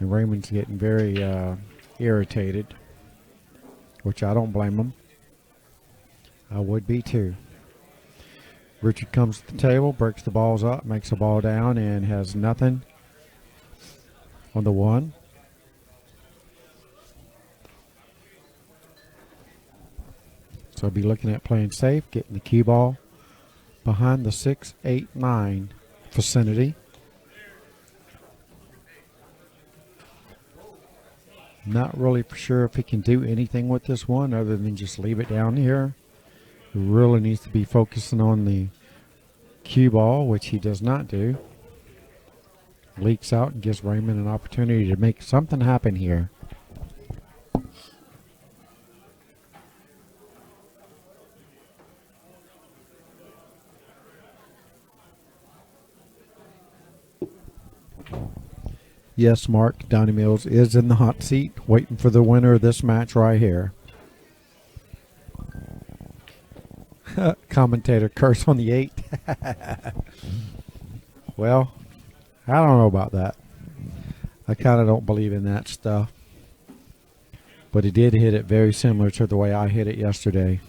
And Raymond's getting very irritated, which I don't blame him. I would be too. Richard comes to the table, breaks the balls up, makes a ball down, and has nothing on the 1. So I'll be looking at playing safe, getting the cue ball behind the 6, 8, 9 vicinity. Not really for sure if he can do anything with this one other than just leave it down here. He really needs to be focusing on the cue ball, which he does not do. Leaks out and gives Raymond an opportunity to make something happen here. Yes, Mark, Donnie Mills is in the hot seat, waiting for the winner of this match right here. commentator curse on the 8. Well, I don't know about that. I kind of don't believe in that stuff. But he did hit it very similar to the way I hit it yesterday.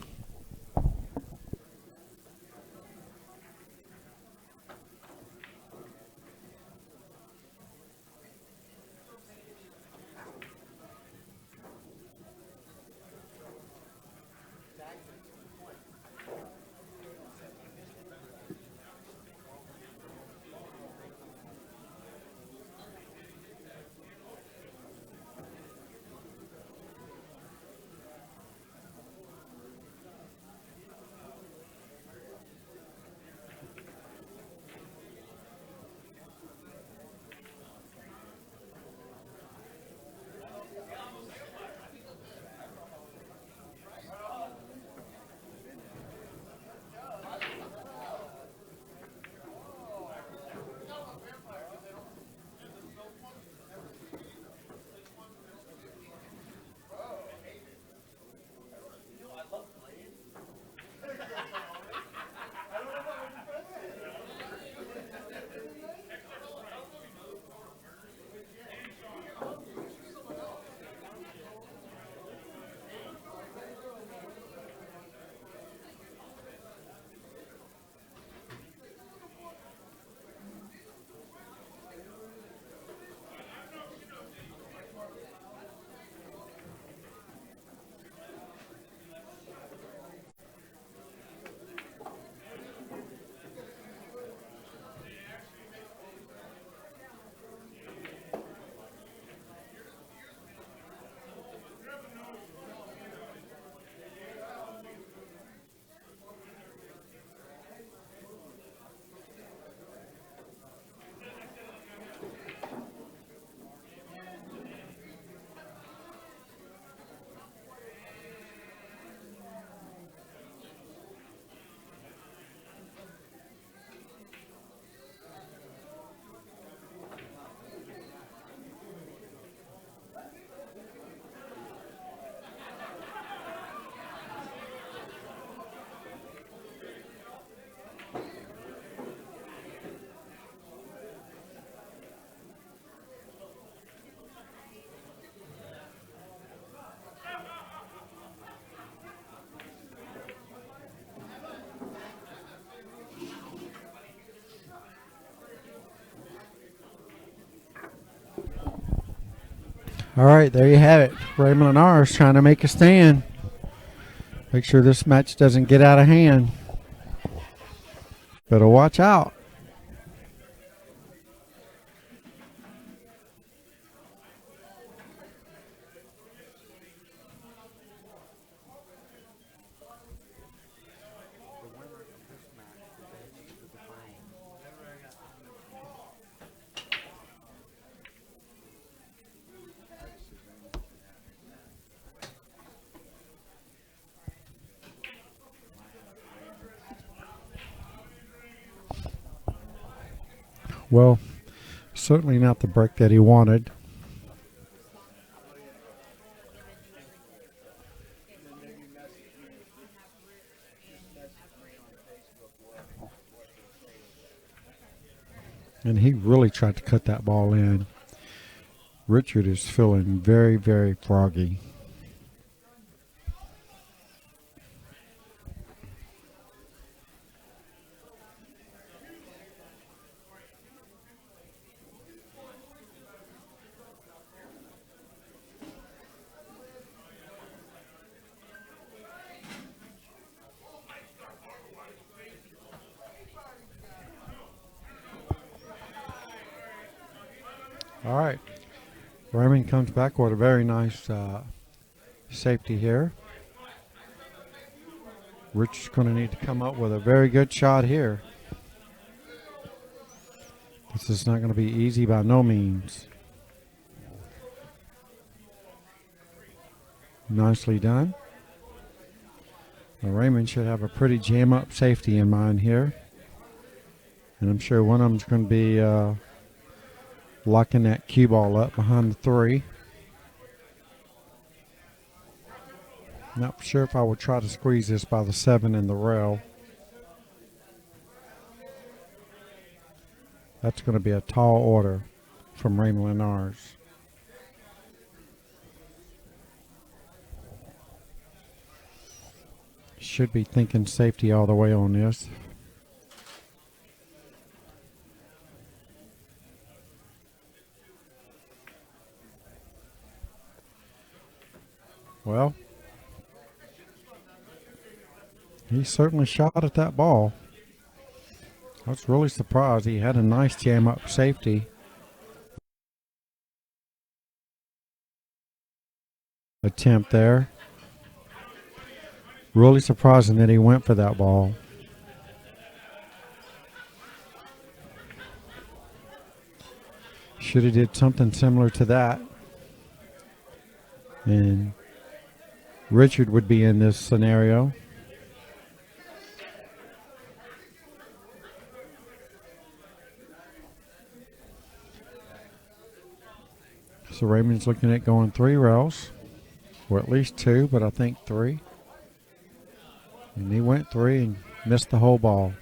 All right, there you have it. Raymond Linares trying to make a stand. Make sure this match doesn't get out of hand. Better watch out. Well, certainly not the break that he wanted. And he really tried to cut that ball in. Richard is feeling very, very froggy. All right. Raymond comes back with a very nice safety here. Richard's going to need to come up with a very good shot here. This is not going to be easy by no means. Nicely done. Now Raymond should have a pretty jam-up safety in mind here. And I'm sure one of them's going to be locking that cue ball up behind the 3. Not sure if I would try to squeeze this by the 7 in the rail. That's going to be a tall order from Raymond Linares. Should be thinking safety all the way on this. Well, he certainly shot at that ball. I was really surprised. He had a nice jam up safety. Attempt there. Really surprising that he went for that ball. Should have did something similar to that. And Richard would be in this scenario. So Raymond's looking at going 3 rails, or at least 2, but I think 3. And he went 3 and missed the whole ball.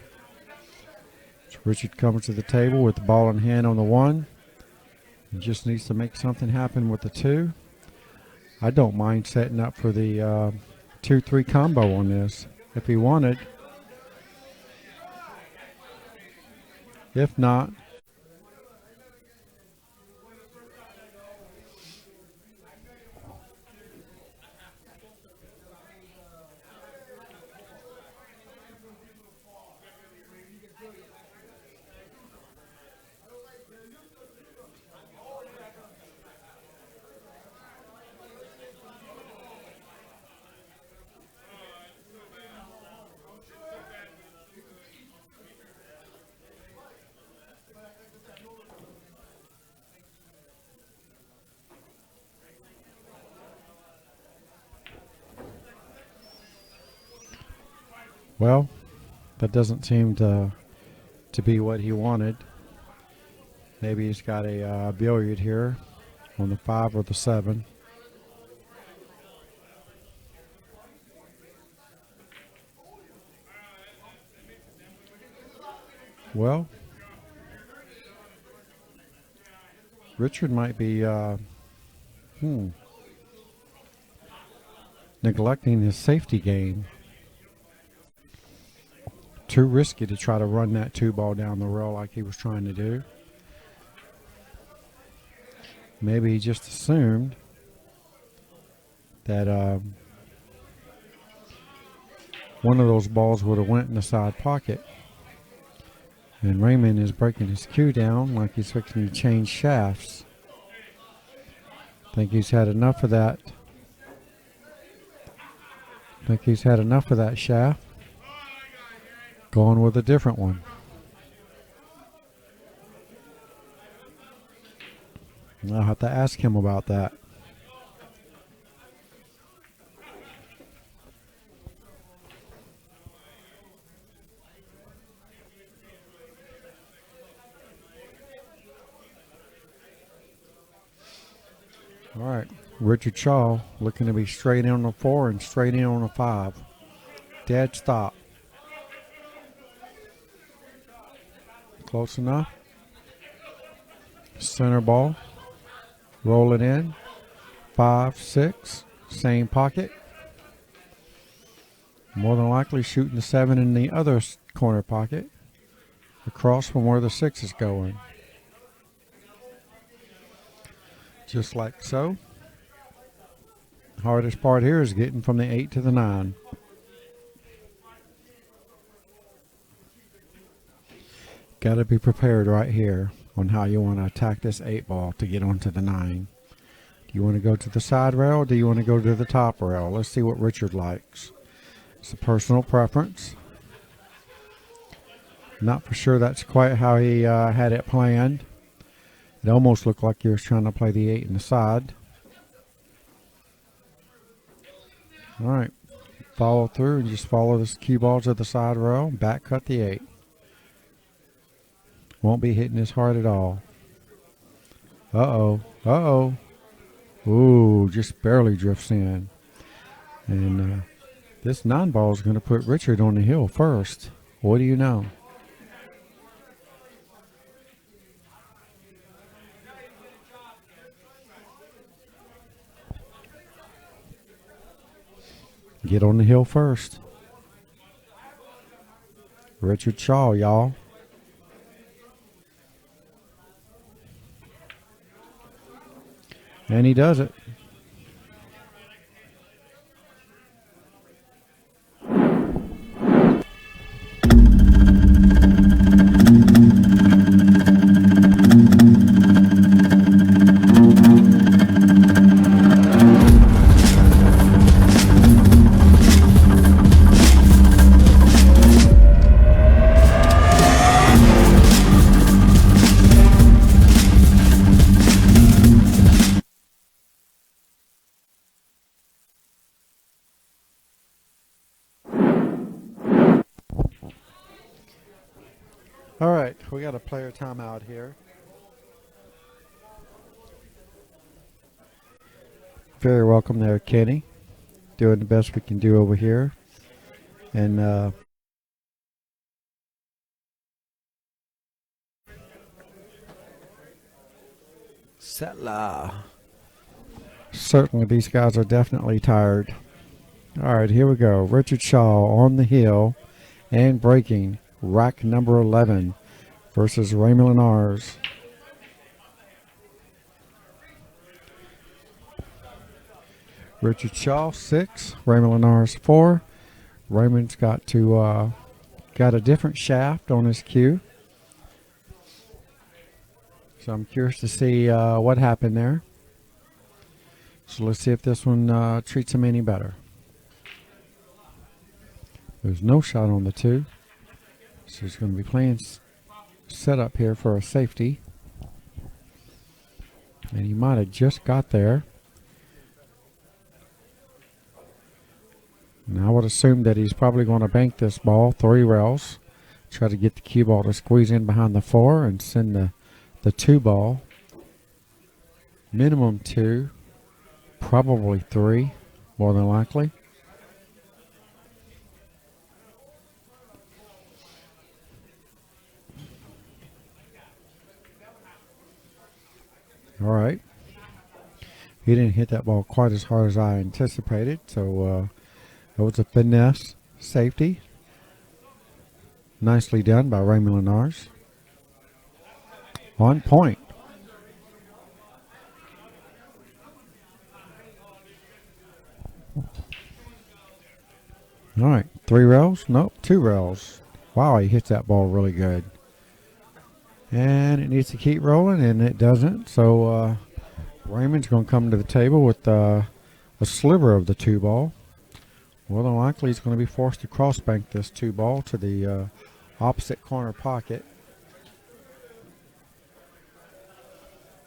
So Richard comes to the table with the ball in hand on the 1. He just needs to make something happen with the 2. I don't mind setting up for the 2-3 combo on this if he wanted. If not, well, that doesn't seem to be what he wanted. Maybe he's got a billiard here on the 5 or the 7. Well, Richard might be neglecting his safety game. Too risky to try to run that 2 ball down the rail like he was trying to do. Maybe he just assumed that one of those balls would have went in the side pocket. And Raymond is breaking his cue down like he's fixing to change shafts. I think he's had enough of that. Shaft. Going with a different one. I'll have to ask him about that. All right, Richard Schau looking to be straight in on the 4 and straight in on the 5. Dead stop. Close enough. Center ball. Roll it in. 5, 6. Same pocket. More than likely shooting the 7 in the other corner pocket. Across from where the 6 is going. Just like so. The hardest part here is getting from the 8 to the 9. Got to be prepared right here on how you want to attack this 8 ball to get onto the 9. Do you want to go to the side rail or do you want to go to the top rail? Let's see what Richard likes. It's a personal preference. Not for sure that's quite how he had it planned. It almost looked like he was trying to play the 8 in the side. All right. Follow through and just follow this cue ball to the side rail. Back cut the 8. Won't be hitting as hard at all. Uh-oh. Uh-oh. Ooh, just barely drifts in. And this 9 ball is going to put Richard on the hill first. What do you know? Get on the hill first. Richard Schau, y'all. And he does it. All right, we got a player timeout here. Very welcome there, Kenny. Doing the best we can do over here. And Settler. Certainly these guys are definitely tired. All right, here we go. Richard Schau on the hill and breaking. Rack number 11 versus Raymond Linares. Richard Schau 6, Raymond Linares 4. Raymond's got a different shaft on his cue. So I'm curious to see what happened there. So let's see if this one treats him any better. There's no shot on the 2. So he's going to be playing setup here for a safety. And he might have just got there. And I would assume that he's probably going to bank this ball 3 rails. Try to get the cue ball to squeeze in behind the 4 and send the 2 ball. Minimum 2, probably 3, more than likely. All right. He didn't hit that ball quite as hard as I anticipated, so it was a finesse safety. Nicely done by Raymond Linares. On point. All right, 3 rails? Nope, 2 rails. Wow, he hits that ball really good. And it needs to keep rolling, and it doesn't. So Raymond's going to come to the table with a sliver of the 2 ball. More than likely, he's going to be forced to cross bank this 2 ball to the opposite corner pocket.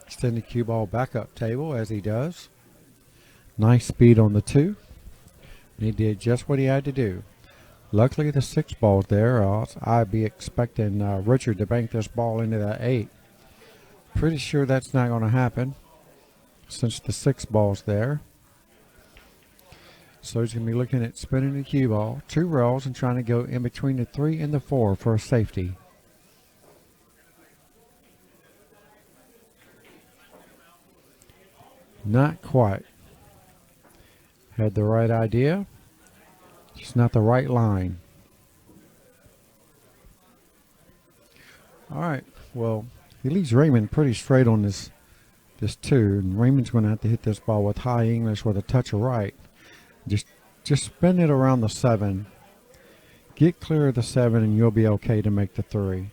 Extend the cue ball back up table as he does. Nice speed on the 2. And he did just what he had to do. Luckily, the 6 ball's there, or else I'd be expecting Richard to bank this ball into that 8. Pretty sure that's not going to happen since the 6 ball's there. So he's going to be looking at spinning the cue ball, 2 rails, and trying to go in between the 3 and the 4 for a safety. Not quite. Had the right idea, just not the right line. All right, well, he leaves Raymond pretty straight on this 2, and Raymond's going to have to hit this ball with high English with a touch of right. Just spin it around the 7. Get clear of the 7, and you'll be okay to make the 3.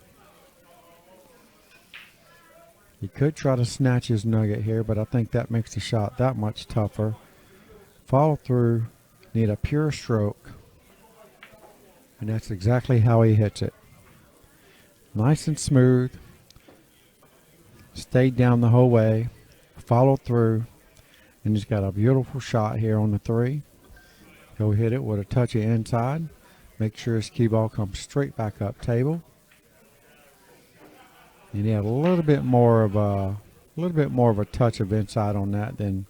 He could try to snatch his nugget here, but I think that makes the shot that much tougher. Follow through, need a pure stroke, and that's exactly how he hits it. Nice and smooth. Stayed down the whole way, followed through, and he's got a beautiful shot here on the 3. He'll hit it with a touch of inside. Make sure his cue ball comes straight back up table. And he had a little bit more of a touch of inside on that than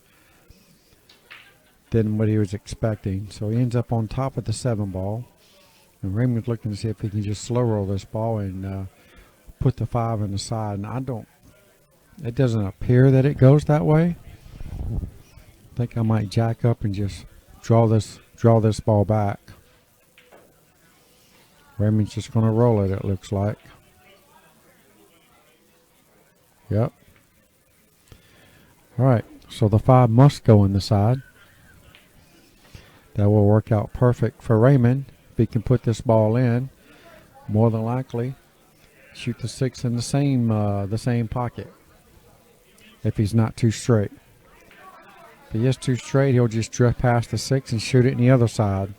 what he was expecting. So he ends up on top of the 7 ball. And Raymond's looking to see if he can just slow roll this ball and put the 5 in the side. And it doesn't appear that it goes that way. I think I might jack up and just draw this draw this ball back. Raymond's just going to roll it, it looks like. Yep. All right, so the 5 must go in the side. That will work out perfect for Raymond. If he can put this ball in, more than likely shoot the 6 in the same pocket. If he's not too straight. If he is too straight, he'll just drift past the 6 and shoot it in the other side.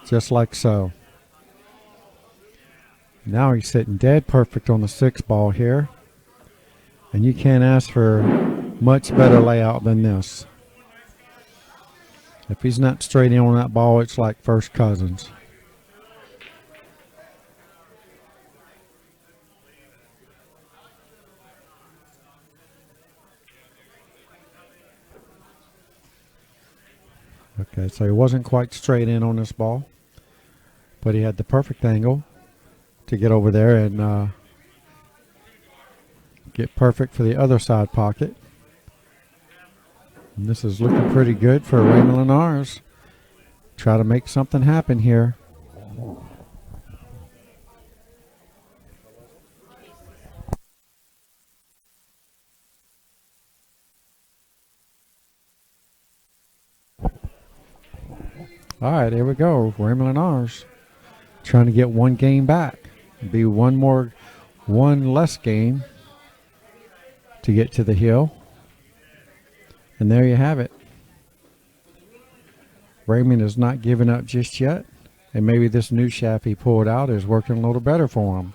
Just like so. Now he's sitting dead perfect on the 6 ball here. And you can't ask for much better layout than this. If he's not straight in on that ball, it's like first cousins. Okay, so he wasn't quite straight in on this ball, but he had the perfect angle to get over there and get perfect for the other side pocket. And this is looking pretty good for Raymond Linares. Try to make something happen here. All right, here we go. Raymond Linares trying to get 1 game back. Be one less game to get to the hill. And there you have it. Raymond is not giving up just yet. And maybe this new shaft he pulled out is working a little better for him.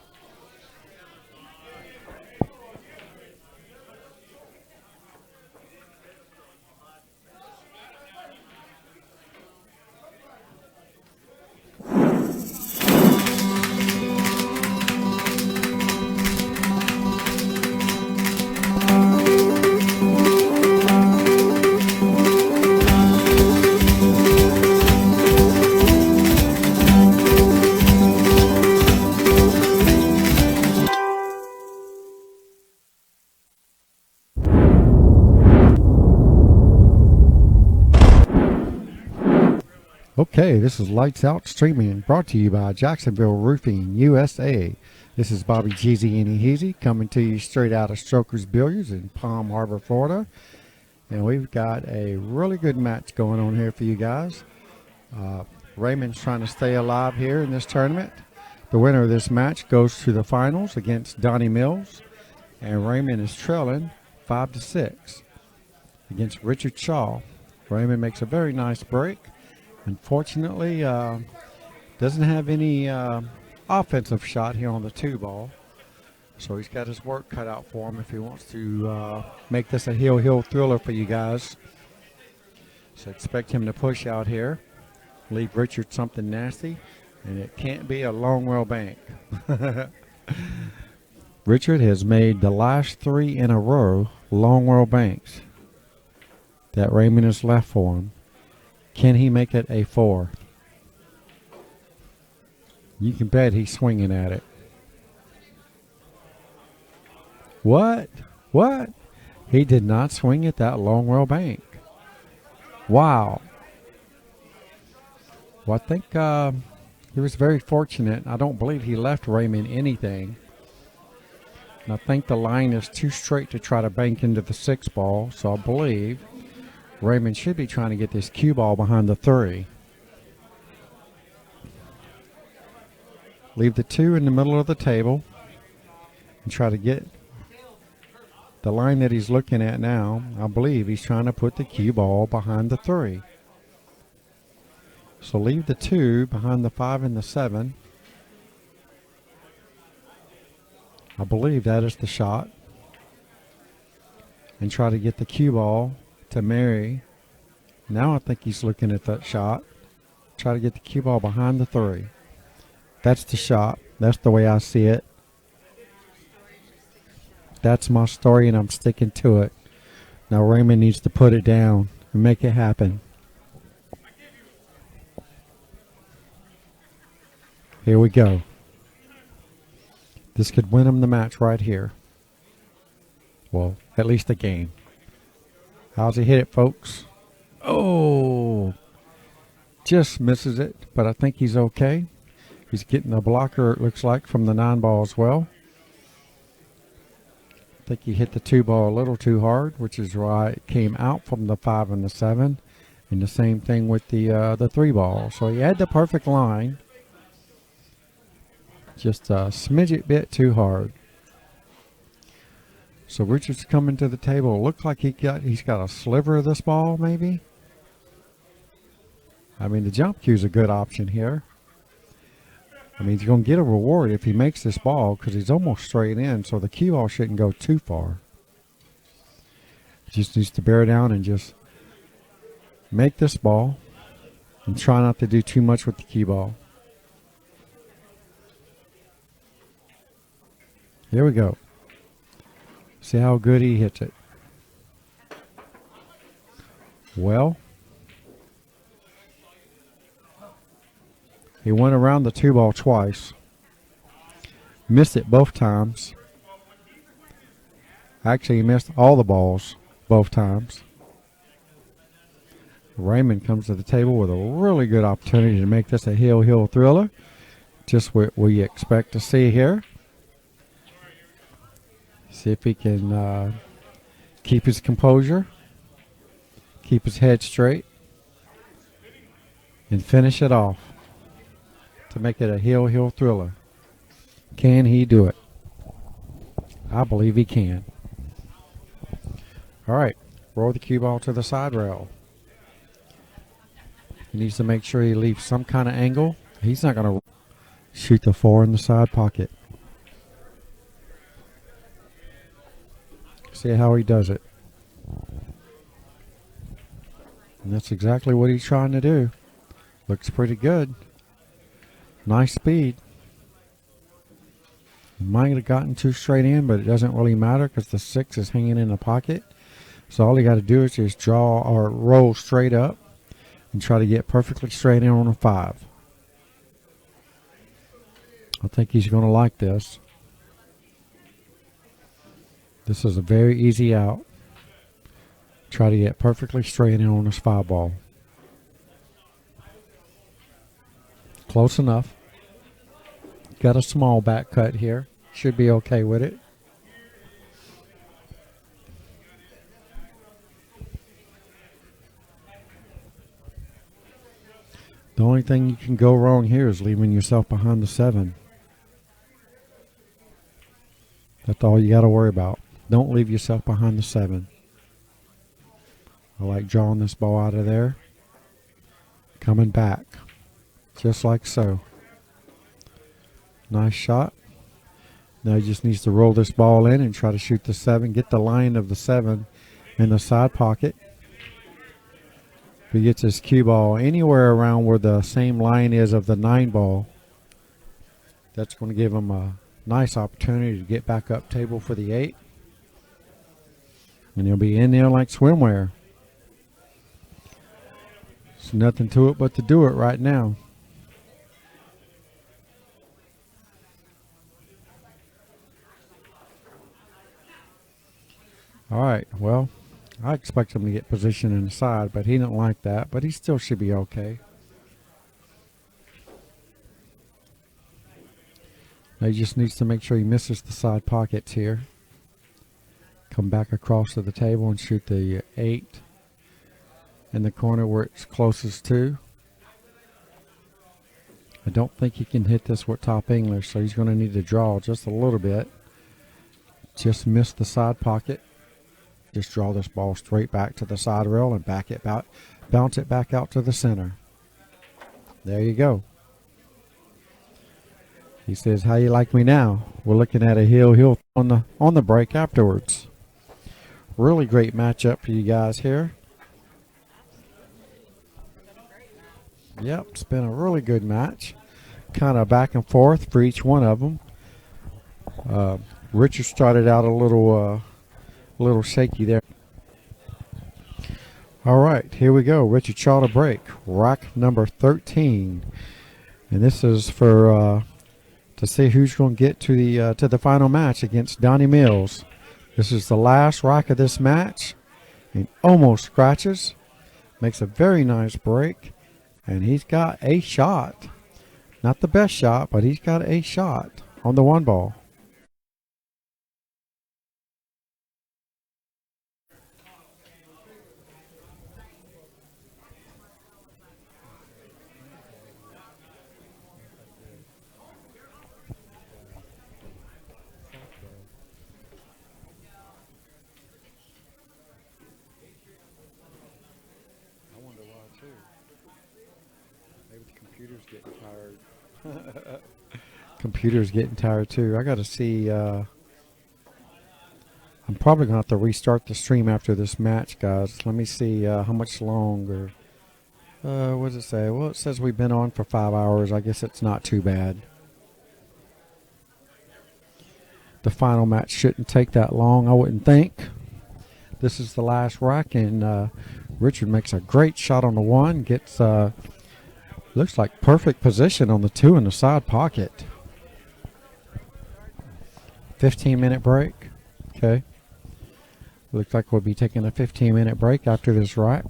Okay, this is Lights Out Streaming, brought to you by Jacksonville Roofing, USA. This is Bobby Jeezy and Easy coming to you straight out of Strokers Billiards in Palm Harbor, Florida. And we've got a really good match going on here for you guys. Raymond's trying to stay alive here in this tournament. The winner of this match goes to the finals against Donnie Mills. And Raymond is trailing 5-6 against Richard Schau. Raymond makes a very nice break. Unfortunately, doesn't have any offensive shot here on the 2 ball. So he's got his work cut out for him if he wants to make this a hill thriller for you guys. So expect him to push out here. Leave Richard something nasty. And it can't be a long well bank. Richard has made the last 3 in a row long well banks that Raymond has left for him. Can he make it a 4? You can bet he's swinging at it. What? What? He did not swing at that long well bank. Wow. Well, I think he was very fortunate. I don't believe he left Raymond anything. And I think the line is too straight to try to bank into the 6 ball, so I believe Raymond should be trying to get this cue ball behind the 3. Leave the 2 in the middle of the table and try to get the line that he's looking at now. I believe he's trying to put the cue ball behind the 3. So leave the 2 behind the 5 and the 7. I believe that is the shot. And try to get the cue ball to marry. Now I think he's looking at that shot. Try to get the cue ball behind the 3. That's the shot. That's the way I see it. That's my story and I'm sticking to it. Now Raymond needs to put it down and make it happen. Here we go. This could win him the match right here. Well, at least the game. How's he hit it, folks? Oh, just misses it, but I think he's okay. He's getting a blocker, it looks like, from the 9-ball as well. I think he hit the 2-ball a little too hard, which is why it came out from the 5 and the 7. And the same thing with the 3-ball. So he had the perfect line, just a smidget bit too hard. So Richard's coming to the table. Looks like he's got a sliver of this ball, maybe. I mean, the jump cue is a good option here. I mean, he's going to get a reward if he makes this ball because he's almost straight in, so the cue ball shouldn't go too far. He just needs to bear down and just make this ball and try not to do too much with the cue ball. Here we go. See how good he hits it. Well, he went around the 2-ball twice. Missed it both times. Actually, he missed all the balls both times. Raymond comes to the table with a really good opportunity to make this a hill thriller. Just what we expect to see here. See if he can keep his composure, keep his head straight, and finish it off to make it a hill thriller. Can he do it? I believe he can. All right, roll the cue ball to the side rail. He needs to make sure he leaves some kind of angle. He's not going to shoot the 4 in the side pocket. See how he does it. And that's exactly what he's trying to do. Looks pretty good. Nice speed. He might have gotten too straight in, but it doesn't really matter because the 6 is hanging in the pocket. So all you got to do is just draw or roll straight up and try to get perfectly straight in on a 5. I think he's going to like this. This is a very easy out. Try to get perfectly straight in on this 5-ball. Close enough. Got a small back cut here. Should be okay with it. The only thing you can go wrong here is leaving yourself behind the 7. That's all you got to worry about. Don't leave yourself behind the 7. I like drawing this ball out of there. Coming back. Just like so. Nice shot. Now he just needs to roll this ball in and try to shoot the 7. Get the line of the 7 in the side pocket. If he gets his cue ball anywhere around where the same line is of the 9-ball, that's going to give him a nice opportunity to get back up table for the 8. And he'll be in there like swimwear. There's nothing to it but to do it right now. All right, well, I expect him to get position inside, but he didn't like that, but he still should be okay. Now he just needs to make sure he misses the side pockets here. Come back across to the table and shoot the 8 in the corner where it's closest to. I don't think he can hit this with top English, so he's going to need to draw just a little bit. Just miss the side pocket. Just draw this ball straight back to the side rail and back it back, bounce it back out to the center. There you go. He says, "How you like me now?" We're looking at a hill on the break afterwards. Really great matchup for you guys here. Yep, it's been a really good match. Kind of back and forth for each one of them. Richard started out a little shaky there. All right, here we go. Richard Shaw to break. Rack number 13. And this is for to see who's going to get to the final match against Donnie Mills. This is the last rack of this match. And almost scratches. Makes a very nice break, and he's got a shot. Not the best shot, but he's got a shot on the one ball. I wonder why too. Maybe the computer's getting tired. Computer's getting tired too. I got to see. I'm probably gonna have to restart the stream after this match, guys. Let me see how much longer. What does it say? Well, it says we've been on for 5 hours. I guess it's not too bad. The final match shouldn't take that long, I wouldn't think. This is the last rack, and Richard makes a great shot on the one. Gets looks like perfect position on the two in the side pocket. 15-minute break. Okay. Looks like we'll be taking a 15-minute break after this rack.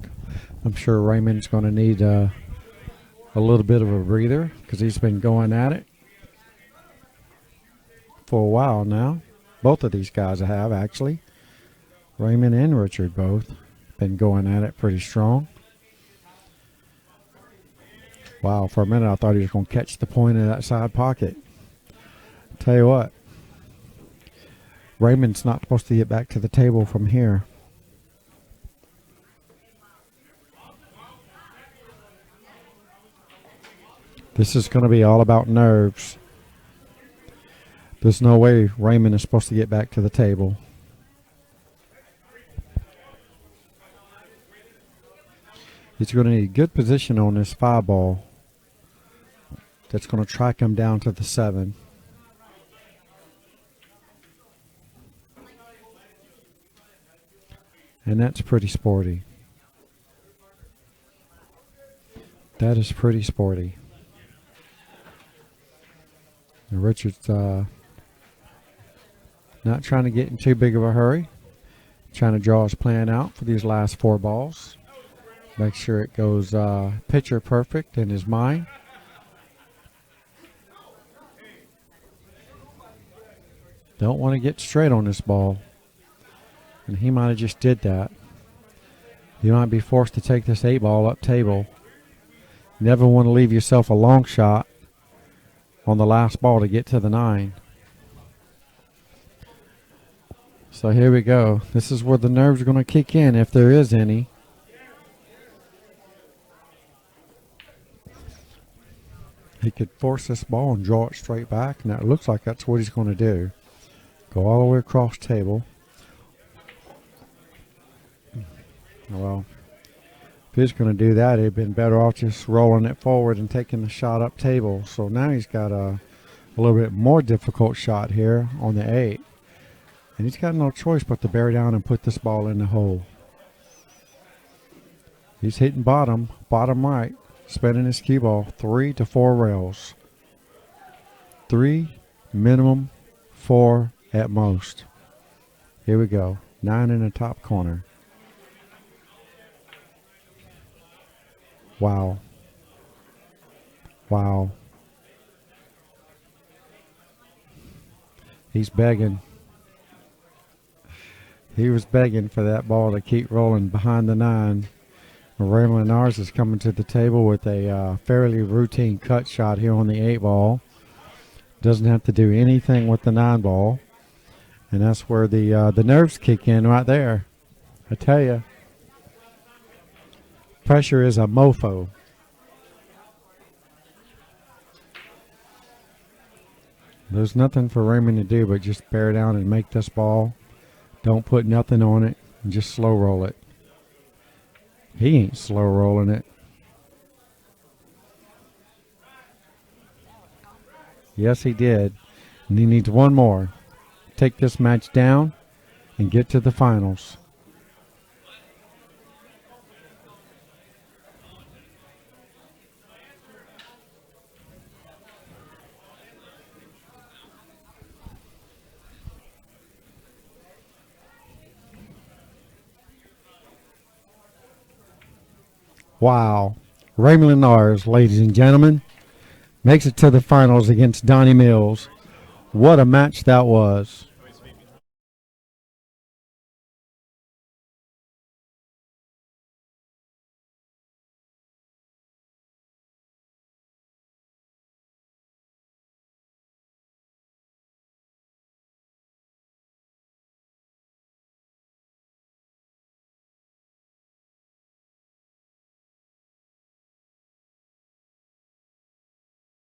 I'm sure Raymond's going to need a little bit of a breather because he's been going at it for a while now. Both of these guys have, actually. Raymond and Richard both been going at it pretty strong. Wow, for a minute I thought he was going to catch the point of that side pocket. Tell you what, Raymond's not supposed to get back to the table from here. This is going to be all about nerves. There's no way Raymond is supposed to get back to the table. He's going to need good position on this 5 ball. That's going to track him down to the 7. And that's pretty sporty. That is pretty sporty. And Richard's not trying to get in too big of a hurry. Trying to draw his plan out for these last 4 balls. Make sure it goes picture perfect in his mind. Don't want to get straight on this ball. And he might have just did that. You might be forced to take this 8 ball up table. Never want to leave yourself a long shot on the last ball to get to the 9. So here we go. This is where the nerves are going to kick in, if there is any. He could force this ball and draw it straight back, and it looks like that's what he's going to do. Go all the way across table. Well, if he was going to do that, he'd been better off just rolling it forward and taking the shot up table. So now he's got a little bit more difficult shot here on the 8. And he's got no choice but to bear down and put this ball in the hole. He's hitting bottom right, spinning his cue ball 3 to 4 rails. 3, minimum 4 at most. Here we go. 9 in the top corner. Wow. Wow. He's begging. He was begging for that ball to keep rolling behind the 9. Raymond Linares is coming to the table with a fairly routine cut shot here on the 8 ball. Doesn't have to do anything with the 9 ball. And that's where the nerves kick in right there. I tell you. Pressure is a mofo. There's nothing for Raymond to do but just bear down and make this ball. Don't put nothing on it and just slow roll it. He ain't slow rolling it. Yes, he did. And he needs one more. Take this match down and get to the finals. Wow. Raymond Linares, ladies and gentlemen, makes it to the finals against Donnie Mills. What a match that was.